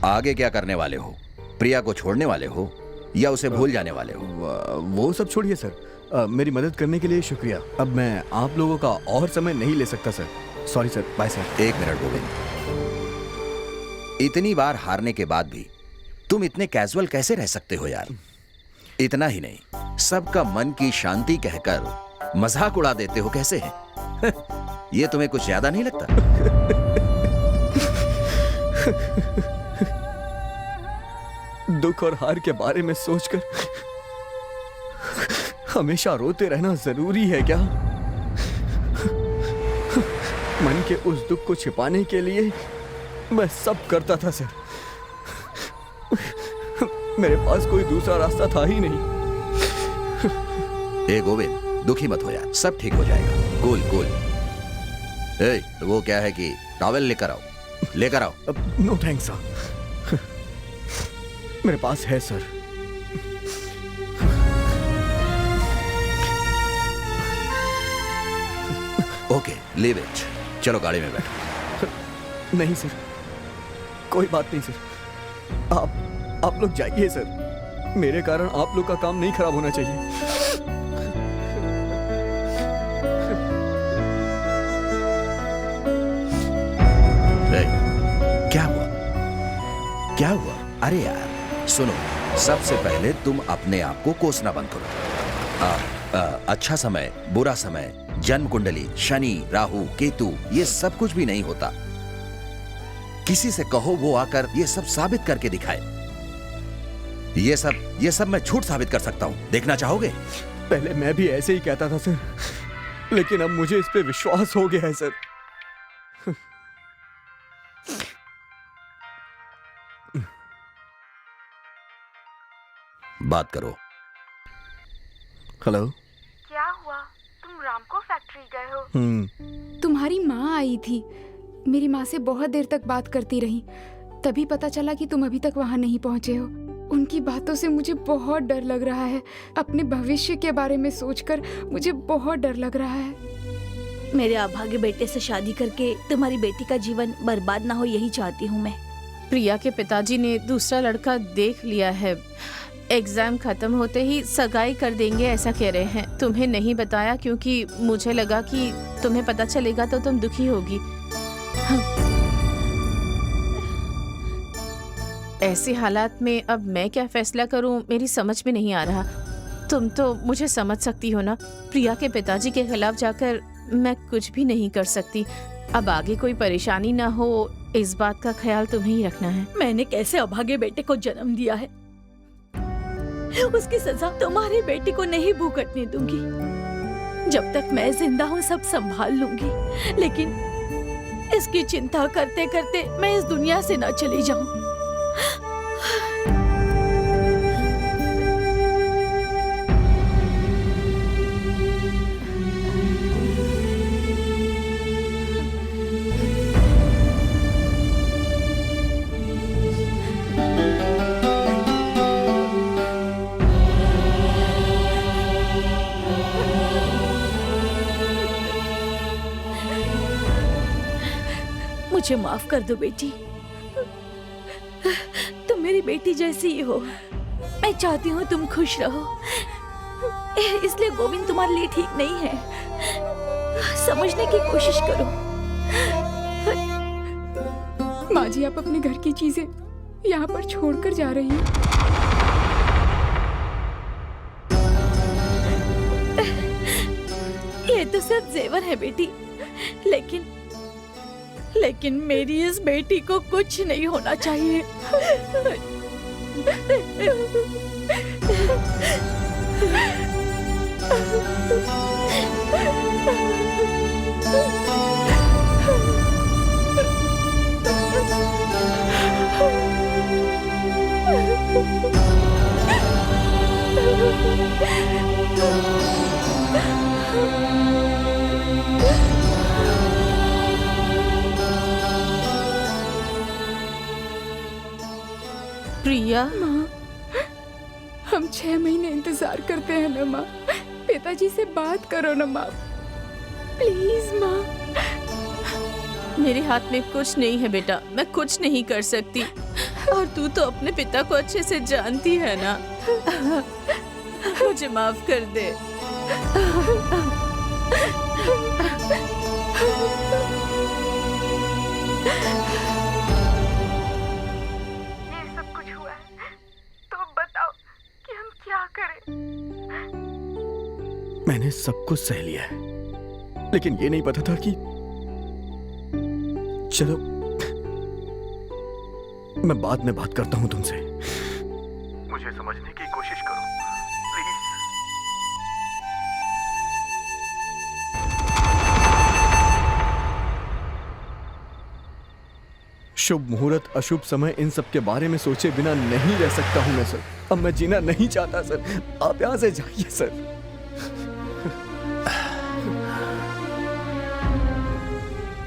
आगे क्या करने वाले हो? प्रिया को छोड़ने वाले हो या उसे भूल जाने वाले हो? वो सब छोड़िए सर, मेरी मदद करने के लिए शुक्रिया। अब मैं आप लोगों का और समय नहीं ले सकता sir. Sorry sir, bye sir. एक मिनट गोविंद, इतनी बार हारने के बाद भी तुम इतने कैजुअल कैसे रह सकते हो यार? इतना ही नहीं, सबका मन की शांति कहकर मजाक उड़ा देते हो कैसे है? ये तुम्हें कुछ ज्यादा नहीं लगता? दुख और हार के बारे में सोचकर हमेशा रोते रहना जरूरी है क्या? मन के उस दुख को छिपाने के लिए मैं सब करता था सर। मेरे पास कोई दूसरा रास्ता था ही नहीं। ए गोविंद, दुखी मत हो यार, सब ठीक हो जाएगा। Cool cool. ए, वो क्या है कि टॉवेल लेकर आओ, लेकर आओ। नो थैंक्स सर, मेरे पास है सर। Okay, leave it. चलो गाड़ी में बैठो। नहीं सर, कोई बात नहीं सर। आप लोग जाइए सर, मेरे कारण आप लोग का काम नहीं खराब होना चाहिए। क्या हुआ? क्या हुआ? अरे यार सुनो, सबसे पहले तुम अपने आप को कोसना बंद करो। अच्छा समय, बुरा समय, जन्म कुंडली, शनि, राहु, केतु, ये सब कुछ भी नहीं होता। किसी से कहो वो आकर ये सब साबित करके दिखाए। ये सब मैं झूठ साबित कर सकता हूं। देखना चाहोगे? पहले मैं भी ऐसे ही कहता था सर, लेकिन अब मुझे इस पे विश्वास हो गया है सर। बात करो। हेलो। क्या हुआ? तुम रामको फैक्ट्री गए हो? तुम्हारी माँ आई थी, मेरी माँ से बहुत देर तक बात करती रही, तभी पता चला कि तुम अभी तक वहाँ नहीं पहुँचे हो। उनकी बातों से मुझे बहुत डर लग रहा है। अपने भविष्य के बारे में सोचकर मुझे बहुत डर लग रहा है। मेरे अभागे बेटे से शादी करके तुम्हारी बेटी का जीवन बर्बाद ना हो, यही चाहती हूँ मैं। प्रिया के पिताजी ने दूसरा लड़का देख लिया है। एग्जाम खत्म होते ही सगाई कर देंगे ऐसा कह रहे हैं। तुम्हें नहीं बताया क्योंकि मुझे लगा कि तुम्हें पता चलेगा तो तुम दुखी होगी। ऐसे हालात में अब मैं क्या फैसला करूं मेरी समझ में नहीं आ रहा। तुम तो मुझे समझ सकती हो ना, प्रिया के पिताजी के खिलाफ जाकर मैं कुछ भी नहीं कर सकती। अब आगे कोई परेशानी ना हो इस बात का ख्याल तुम्हें ही रखना है। मैंने कैसे अभागे बेटे को जन्म दिया है, उसकी सजा तुम्हारी बेटी को नहीं भुगतने दूंगी। जब तक मैं जिंदा हूँ सब संभाल लूंगी, लेकिन इसकी चिंता करते करते मैं इस दुनिया से ना चली जाऊं। मुझे माफ कर दो बेटी, तुम मेरी बेटी जैसी ही हो। मैं चाहती हूँ तुम खुश रहो, इसलिए गोविंद तुम्हारे लिए ठीक नहीं है। समझने की कोशिश करो। माँ जी, आप अपने घर की चीजें यहाँ पर छोड़कर जा रही हैं। ये तो सिर्फ जेवर है बेटी, लेकिन मेरी इस बेटी को कुछ नहीं होना चाहिए। प्रिया, माँ, हम 6 महीने इंतजार करते हैं ना माँ। पिताजी से बात करो ना माँ, प्लीज माँ। मेरे हाथ में कुछ नहीं है बेटा, मैं कुछ नहीं कर सकती। और तू तो अपने पिता को अच्छे से जानती है ना। मुझे माफ कर दे। मैंने सब कुछ सह लिया है, लेकिन ये नहीं पता था कि चलो मैं बाद में बात करता हूं तुमसे। मुझे समझने की कोशिश करो प्लीज। शुभ मुहूर्त, अशुभ समय, इन सब के बारे में सोचे बिना नहीं रह सकता हूं मैं सर। अब मैं जीना नहीं चाहता सर। आप यहां से जाइए सर।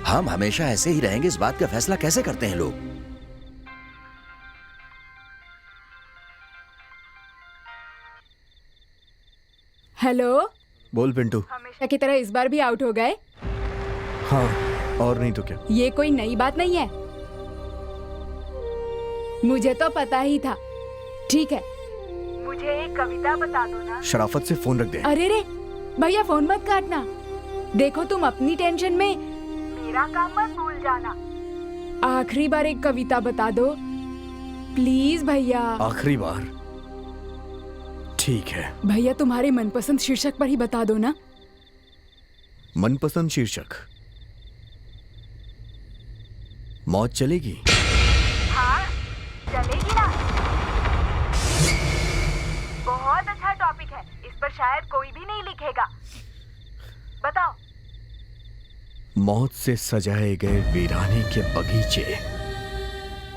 हम हमेशा ऐसे ही रहेंगे, इस बात का फैसला कैसे करते हैं लोग? हेलो, बोल पिंटू। हमेशा की तरह इस बार भी आउट हो गए? हाँ, और नहीं तो क्या। ये कोई नई बात नहीं है, मुझे तो पता ही था। ठीक है, मुझे एक कविता बता दो ना। शराफत से फोन रख दे। अरे रे भैया, फोन मत काटना। देखो, तुम अपनी टेंशन में मेरा काम मत भूल जाना। आखिरी बार एक कविता बता दो प्लीज भैया। आखिरी बार? ठीक है भैया, तुम्हारे मनपसंद शीर्षक पर ही बता दो ना। मनपसंद शीर्षक? मौत चलेगी? हाँ, चलेगी ना। बहुत अच्छा टॉपिक है, इस पर शायद कोई भी नहीं लिखेगा। बताओ। मौत से सजाए गए वीराने के बगीचे।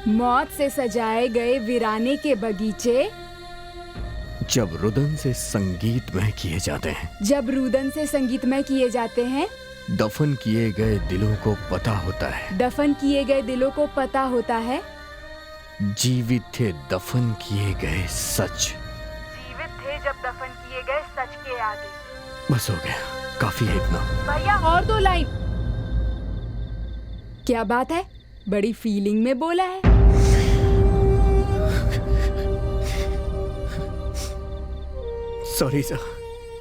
मौत से सजाए गए वीराने के बगीचे जब रुदन से संगीतमय किए जाते हैं। जब रुदन से संगीतमय किए जाते हैं। दफन किए गए दिलों को पता होता है। दफन किए गए दिलों को पता होता है। जीवित थे दफन किए गए सच। जीवित थे जब दफन किए गए सच के आगे। बस हो गया, काफी है इतना। भैया, और 2 लाइन। क्या बात है, बड़ी फीलिंग में बोला है। सॉरी सर,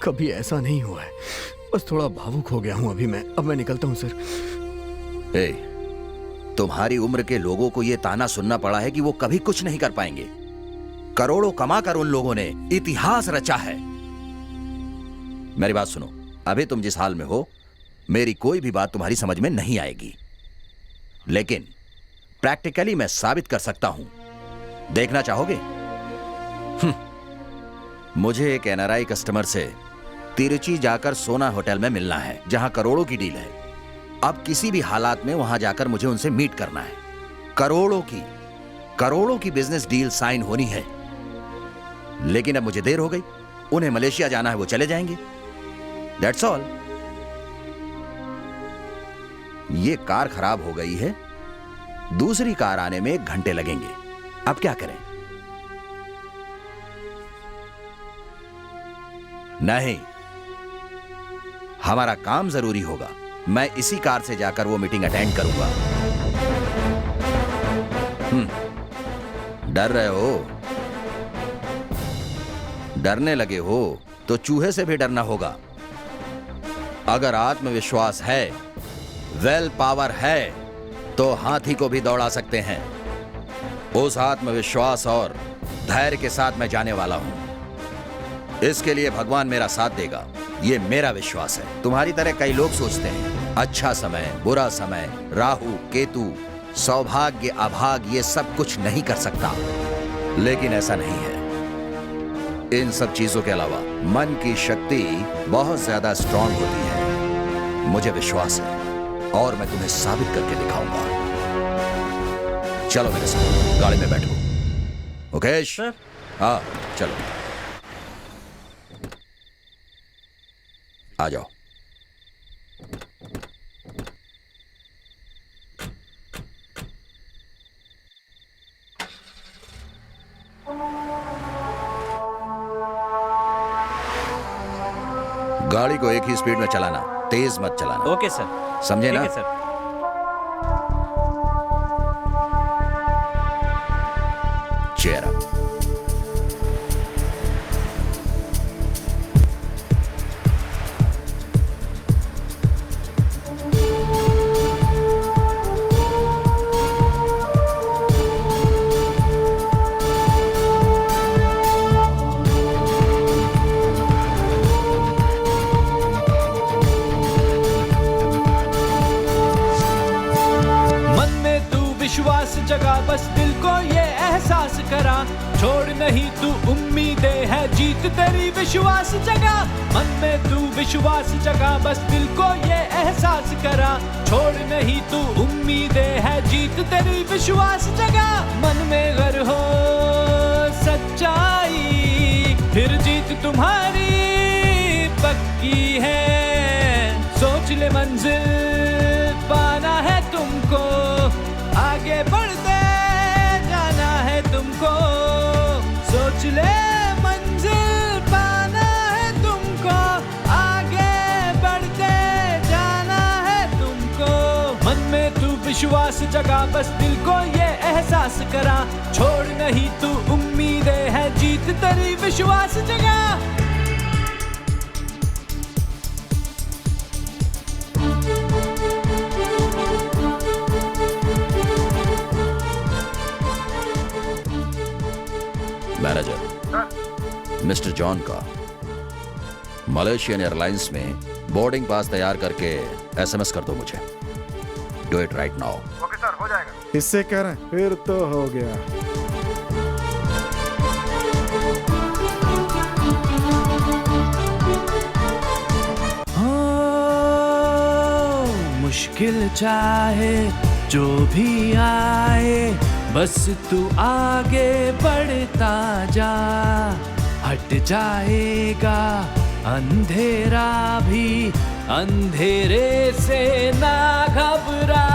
कभी ऐसा नहीं हुआ है, बस थोड़ा भावुक हो गया हूँ अभी मैं। अब मैं निकलता हूँ सर। तुम्हारी उम्र के लोगों को यह ताना सुनना पड़ा है कि वो कभी कुछ नहीं कर पाएंगे। करोड़ों कमाकर उन लोगों ने इतिहास रचा है। मेरी बात सुनो, अभी तुम जिस हाल में हो, मेरी कोई भी बात तुम्हारी समझ में नहीं आएगी, लेकिन प्रैक्टिकली मैं साबित कर सकता हूं। देखना चाहोगे? मुझे एक एनआरआई कस्टमर से तिरुचि जाकर सोना होटल में मिलना है, जहां करोड़ों की डील है। अब किसी भी हालात में वहां जाकर मुझे उनसे मीट करना है। करोड़ों की बिजनेस डील साइन होनी है। लेकिन अब मुझे देर हो गई, उन्हें मलेशिया जाना है, वो चले जाएंगे। That's all. ये कार खराब हो गई है, दूसरी कार आने में 1 घंटे लगेंगे। अब क्या करें? नहीं, हमारा काम जरूरी होगा। मैं इसी कार से जाकर वो मीटिंग अटेंड करूंगा। डर रहे हो? डरने लगे हो तो चूहे से भी डरना होगा। अगर आत्मविश्वास है, वेल पावर है, तो हाथी को भी दौड़ा सकते हैं। उस आत्मविश्वास और धैर्य के साथ मैं जाने वाला हूं। इसके लिए भगवान मेरा साथ देगा, ये मेरा विश्वास है। तुम्हारी तरह कई लोग सोचते हैं अच्छा समय, बुरा समय, राहु, केतु, सौभाग्य, अभाग, ये सब कुछ नहीं कर सकता। लेकिन ऐसा नहीं है। इन सब चीजों के अलावा मन की शक्ति बहुत ज्यादा स्ट्रांग होती है। मुझे विश्वास है और मैं तुम्हें साबित करके दिखाऊंगा। चलो मेरे साथ, गाड़ी में बैठो। Okay sir? हाँ चलो, आ जाओ। गाड़ी को एक ही स्पीड में चलाना, तेज मत चलाना। Okay sir. समझे ना? ठीक है सर। Cheer up. जगा, बस दिल को ये एहसास करा, छोड़ नहीं तू उम्मीदें है, जीत तेरी विश्वास जगा। मन में तू विश्वास जगा, बस दिल को ये एहसास करा, छोड़ नहीं तू उम्मीदें है, जीत तेरी विश्वास जगा। मन में गर हो सच्चाई, फिर जीत तुम्हारी पक्की है। सोच ले मंजिल पाना है तुमको, आगे बढ़ते जाना है तुमको। सोच ले मंजिल पाना है तुमको, आगे बढ़ते जाना है तुमको। मन में तू विश्वास जगा, बस दिल को ये एहसास करा, छोड़ नहीं तू उम्मीदें है, जीत तेरी विश्वास जगा। मैनेजर मिस्टर जॉन का मलेशियन एयरलाइंस में बोर्डिंग पास तैयार करके एसएमएस कर दो मुझे। Do it right now. Okay sir, हो जाएगा। इससे कह रहे हैं, फिर तो हो गया। मुश्किल चाहे जो भी आए, बस तू आगे बढ़ता जा, हट जाएगा अंधेरा भी, अंधेरे से ना घबरा।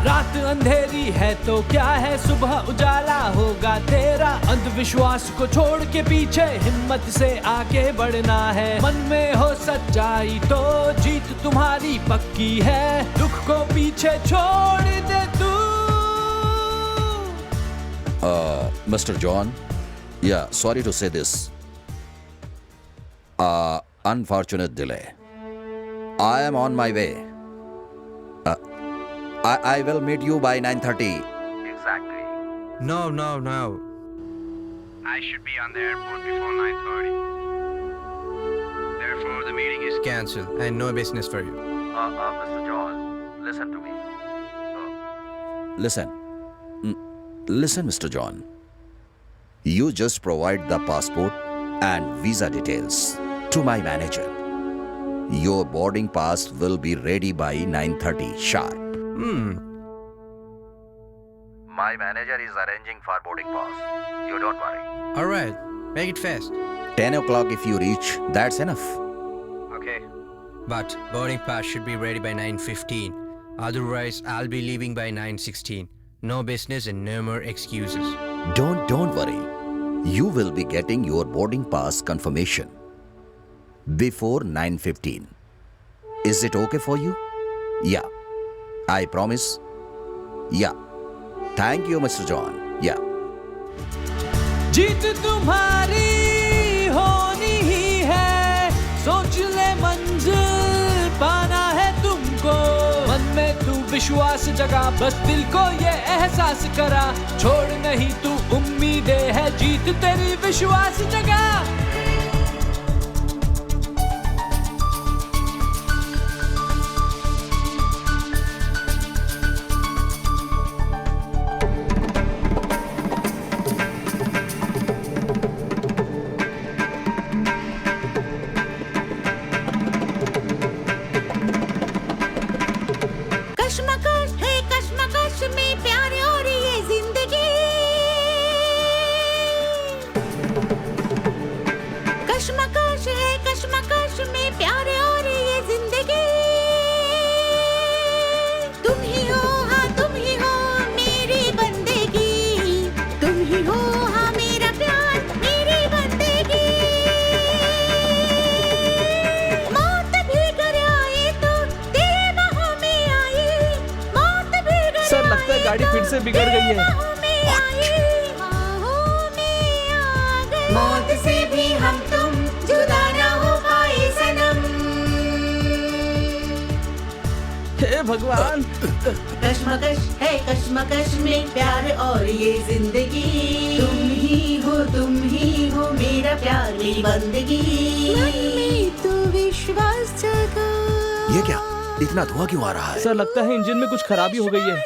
रात अंधेरी है तो क्या है, सुबह उजाला होगा तेरा। अंधविश्वास को छोड़ के पीछे हिम्मत से आगे बढ़ना है। मन में हो सच्चाई तो जीत तुम्हारी पक्की है, दुख को पीछे छोड़ दे तू। Mr. John, yeah, sorry to say this. Unfortunate delay. I am on my way. I will meet you by 9:30. Exactly. No. I should be on the airport before 9:30. Therefore, the meeting is Cancel and no business for you. Mr. John, listen to me. Listen, Mr. John. You just provide the passport and visa details to my manager. Your boarding pass will be ready by 9:30 sharp. My manager is arranging for boarding pass. You don't worry. All right, make it fast. 10 o'clock if you reach, that's enough. Okay. But boarding pass should be ready by 9:15. Otherwise, I'll be leaving by 9:16. No business and no more excuses. Don't worry. You will be getting your boarding pass confirmation before 9:15. Is it okay for you? Yeah. I promise. Yeah. Thank you, Mr. John. Yeah. जीत तुम्हारी होनी ही है, सोच ले मंजिल पाना है तुमको। मन में तू विश्वास जगा, बस दिल को ये एहसास करा, छोड़ नहीं तू उम्मीदें है, जीत तेरी विश्वास जगा। कश्मकश में प्यार और ये जिंदगी, कश्मकश है कश्मकश में प्यार और ये जिंदगी। तुम ही हो, हाँ तुम ही हो मेरी बंदेगी, तुम ही हो हाँ मेरा प्यार मेरी बंदेगी। मौत भी कर आए तो तेरे बाहों में आए, मौत भी कर सर लगता है गाड़ी फिर से बिगड़ गई है। मौत से भी हम तुम जुदा ना हो पाए सनम। हे भगवान। कश्मकश है कश्मकश में प्यार और ये जिंदगी, तुम ही हो मेरा प्यार मेरी बंदगी। मन में तू विश्वास जगा। ये क्या? इतना धुआं क्यों आ रहा है? सर लगता है इंजन में कुछ खराबी हो गई है।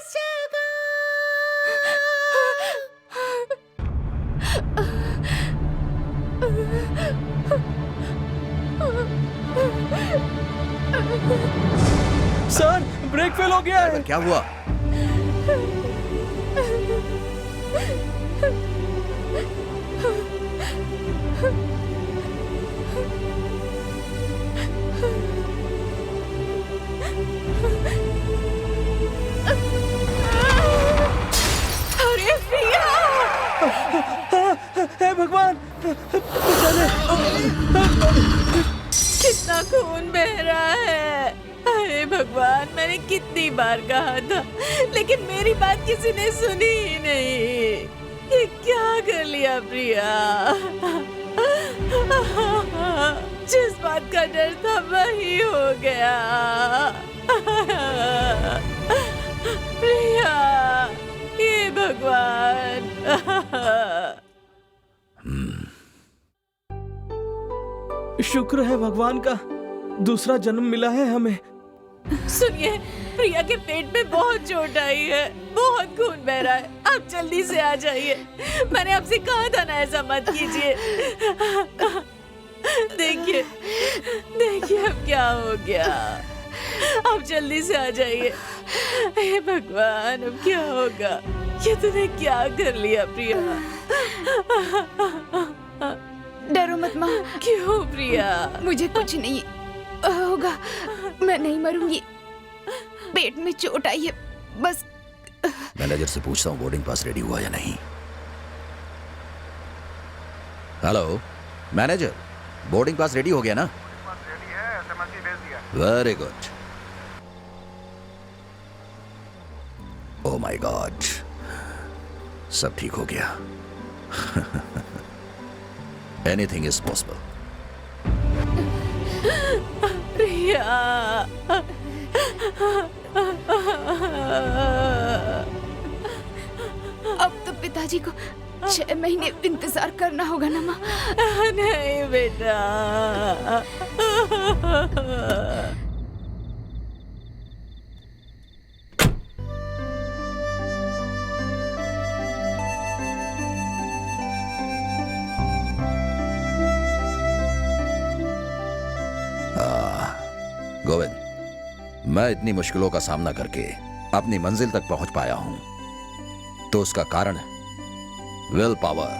सर ब्रेक फेल हो गया है। क्या हुआ? अरे प्रिया! हे भगवान, कितना खून बह रहा है। अरे भगवान, मैंने कितनी बार कहा था, लेकिन मेरी बात किसी ने सुनी ही नहीं। ये क्या कर लिया प्रिया? जिस बात का डर था वही हो गया। प्रिया, ये भगवान। शुक्र है भगवान का, दूसरा जन्म मिला है हमें। सुनिए, प्रिया के पेट में बहुत चोट आई है, बहुत खून बह रहा है। आप जल्दी से आ जाइए। मैंने आपसे कहा था ना ऐसा मत कीजिए। देखिए अब क्या हो गया। आप जल्दी से आ जाइए। हे भगवान, अब क्या होगा? ये तूने क्या कर लिया प्रिया? डरो मत माँ। क्यों प्रिया? मुझे कुछ नहीं होगा, मैं नहीं मरूंगी। पेट में चोट आई है बस। मैनेजर से पूछता हूँ बोर्डिंग पास रेडी हुआ या नहीं। Hello manager, boarding pass ready हो गया ना? रेडी है, एसएमएस भी भेज दिया। Very good. Oh my god, सब ठीक हो गया। Anything is possible. प्रिया। अब तो पिताजी को 6 महीने इंतजार करना होगा ना माँ। नहीं बेटा। गोविंद, मैं इतनी मुश्किलों का सामना करके अपनी मंजिल तक पहुंच पाया हूं तो उसका कारण है विल पावर।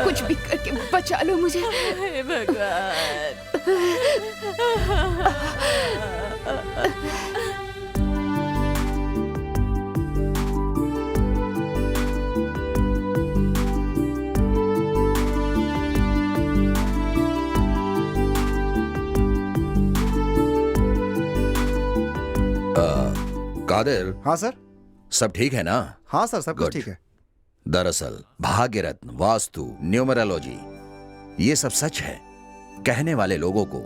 कुछ भी करके बचा लो मुझे। हे भगवान। कादिर। हाँ सर। सब ठीक है ना? हाँ सर, सब कुछ Good. ठीक है। दरअसल भाग्यरत्न, वास्तु, न्यूमरोलॉजी ये सब सच है। कहने वाले लोगों को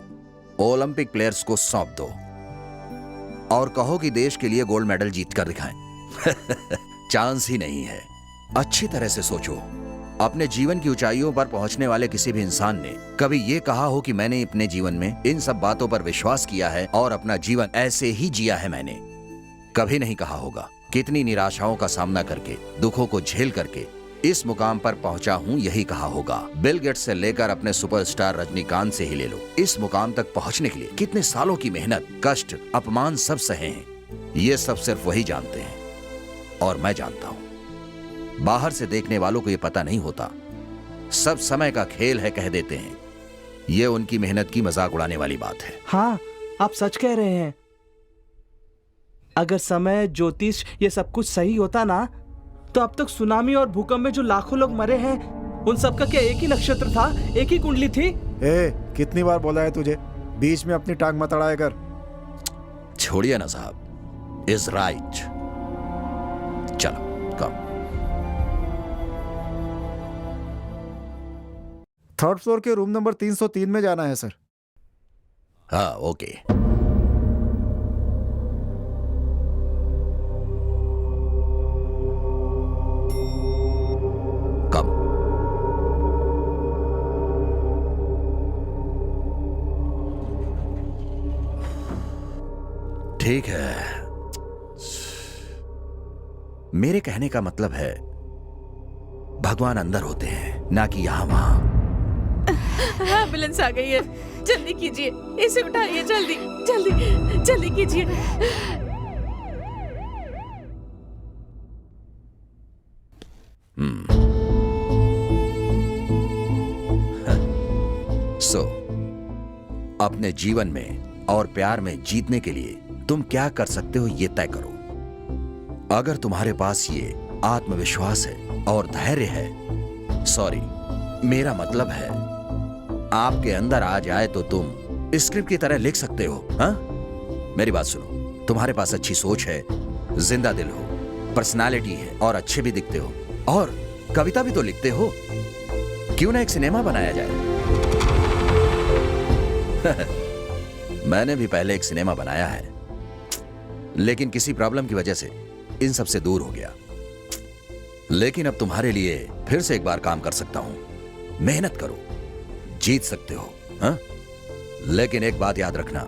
ओलंपिक प्लेयर्स को सौंप दो और कहो कि देश के लिए गोल्ड मेडल जीत कर दिखाएं। चांस ही नहीं है। अच्छी तरह से सोचो, अपने जीवन की ऊंचाइयों पर पहुंचने वाले किसी भी इंसान ने कभी ये कहा हो कि मैंने अपने जीवन में इन सब बातों पर विश्वास किया है और अपना जीवन ऐसे ही जिया है? मैंने कभी नहीं कहा होगा। कितनी निराशाओं का सामना करके, दुखों को झेल करके इस मुकाम पर पहुंचा हूं, यही कहा होगा। बिल गेट्स से लेकर अपने सुपरस्टार रजनीकांत से ही ले लो, इस मुकाम तक पहुंचने के लिए कितने सालों की मेहनत, कष्ट, अपमान सब सहे हैं। ये सब सिर्फ वही जानते हैं और मैं जानता हूं। बाहर से देखने वालों को ये पता नहीं होता। सब समय का खेल है कह देते हैं। ये उनकी मेहनत की मजाक उड़ाने वाली बात है। हाँ, आप सच कह रहे हैं। अगर समय, ज्योतिष ये सब कुछ सही होता ना, तो अब तक सुनामी और भूकंप में जो लाखों लोग मरे हैं, उन सब का क्या एक ही नक्षत्र था, एक ही कुंडली थी? कितनी बार बोला है तुझे, बीच में अपनी टांग मत अड़ाया कर। छोड़िए ना साहब, इज राइट। चलो कम। 3rd फ्लोर के रूम नंबर 303 में जाना है सर। हाँ, ओके। ठीक है, मेरे कहने का मतलब है भगवान अंदर होते हैं, ना कि यहां वहां। एम्बुलेंस आ गई है, जल्दी कीजिए, इसे उठाइए, जल्दी जल्दी जल्दी कीजिए। अपने जीवन में और प्यार में जीतने के लिए तुम क्या कर सकते हो ये तय करो। अगर तुम्हारे पास ये आत्मविश्वास है और धैर्य है, सॉरी मेरा मतलब है आपके अंदर आ जाए, तो तुम स्क्रिप्ट की तरह लिख सकते हो। हाँ, मेरी बात सुनो, तुम्हारे पास अच्छी सोच है, जिंदा दिल हो, पर्सनालिटी है और अच्छे भी दिखते हो, और कविता भी तो लिखते हो। क्यों ना एक सिनेमा बनाया जाए? मैंने भी पहले एक सिनेमा बनाया है, लेकिन किसी प्रॉब्लम की वजह से इन सब से दूर हो गया। लेकिन अब तुम्हारे लिए फिर से एक बार काम कर सकता हूं। मेहनत करो, जीत सकते हो। हाँ? लेकिन एक बात याद रखना,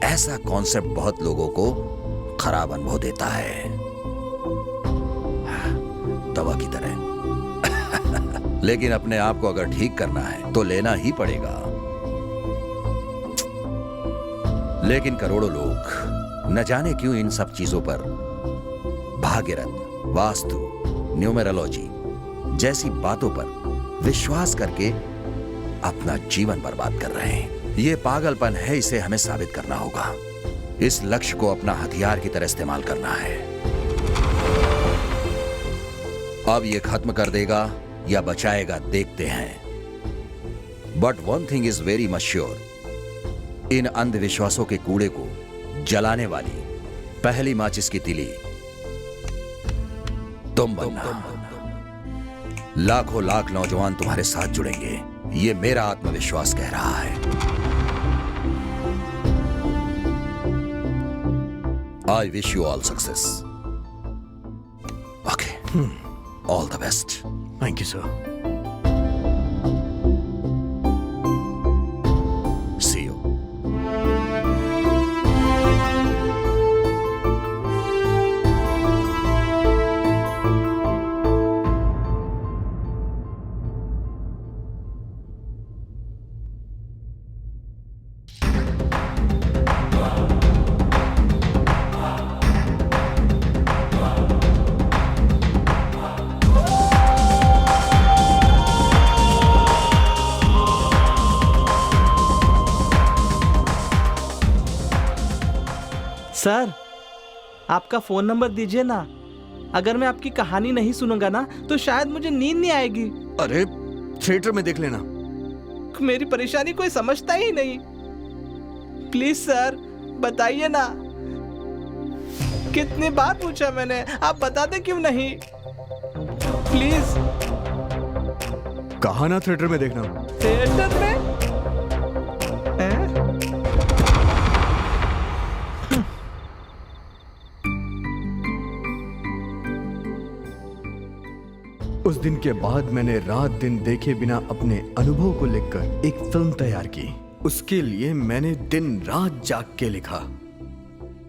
ऐसा कॉन्सेप्ट बहुत लोगों को खराब अनुभव देता है, दवा की तरह। लेकिन अपने आप को अगर ठीक करना है तो लेना ही पड़ेगा। लेकिन करोड़ों लोग न जाने क्यों इन सब चीजों पर, भाग्यरत्न, वास्तु, न्यूमेरोलॉजी जैसी बातों पर विश्वास करके अपना जीवन बर्बाद कर रहे हैं। ये पागलपन है, इसे हमें साबित करना होगा। इस लक्ष्य को अपना हथियार की तरह इस्तेमाल करना है। अब ये खत्म कर देगा या बचाएगा, देखते हैं। But one thing is very much sure, इन अंधविश्वासों के कूड़े को जलाने वाली पहली माचिस की तिली तुम बनना। लाखों लाख नौजवान तुम्हारे साथ जुड़ेंगे, ये मेरा आत्मविश्वास कह रहा है। I wish you all success. Okay. All the best. Thank you, sir. See you. Sir, आपका फोन नंबर दीजिए ना। अगर मैं आपकी कहानी नहीं सुनूंगा ना तो शायद मुझे नींद नहीं आएगी। अरे थिएटर में देख लेना। मेरी परेशानी कोई समझता ही नहीं। प्लीज सर बताइए ना। कितनी बार पूछा मैंने, आप बताते क्यों नहीं? प्लीज। कहा ना थिएटर में देखना। थिएटर में? उस दिन के बाद मैंने रात दिन देखे बिना अपने अनुभव को लिखकर एक फिल्म तैयार की। उसके लिए मैंने दिन रात जाग के लिखा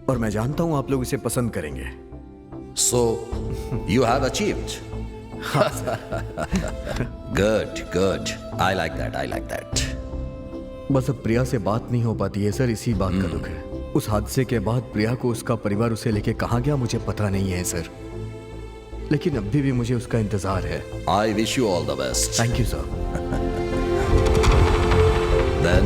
और मैं जानता हूं आप लोग इसे पसंद करेंगे। So, you have achieved. Good, good. I like that. I like that. बस अब प्रिया से बात नहीं हो पाती है सर, इसी बात का दुख है। उस हादसे के बाद प्रिया को उसका परिवार उसे लेके कहाँ गया मुझे पता नहीं है सर, लेकिन अभी भी मुझे उसका इंतजार है। I wish you all the best. Thank you, sir. Then.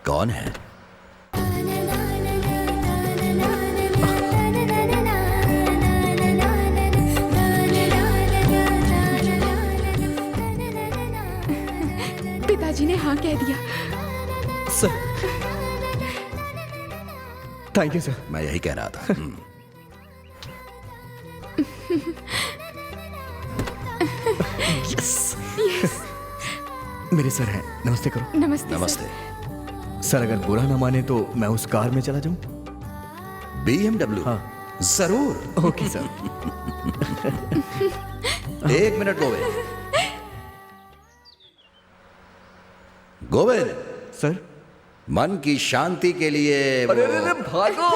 कौन है? पिताजी ने हाँ कह दिया। Sir thank you sir. मैं यही कह रहा था। यस मेरे सर हैं, नमस्ते करो। नमस्ते। नमस्ते सर, अगर बुरा ना माने तो मैं उस कार में चला जाऊं? BMW? हाँ जरूर। Okay sir. 1 minute Govind. Govind sir, मन की शांति के लिए अरे भागो।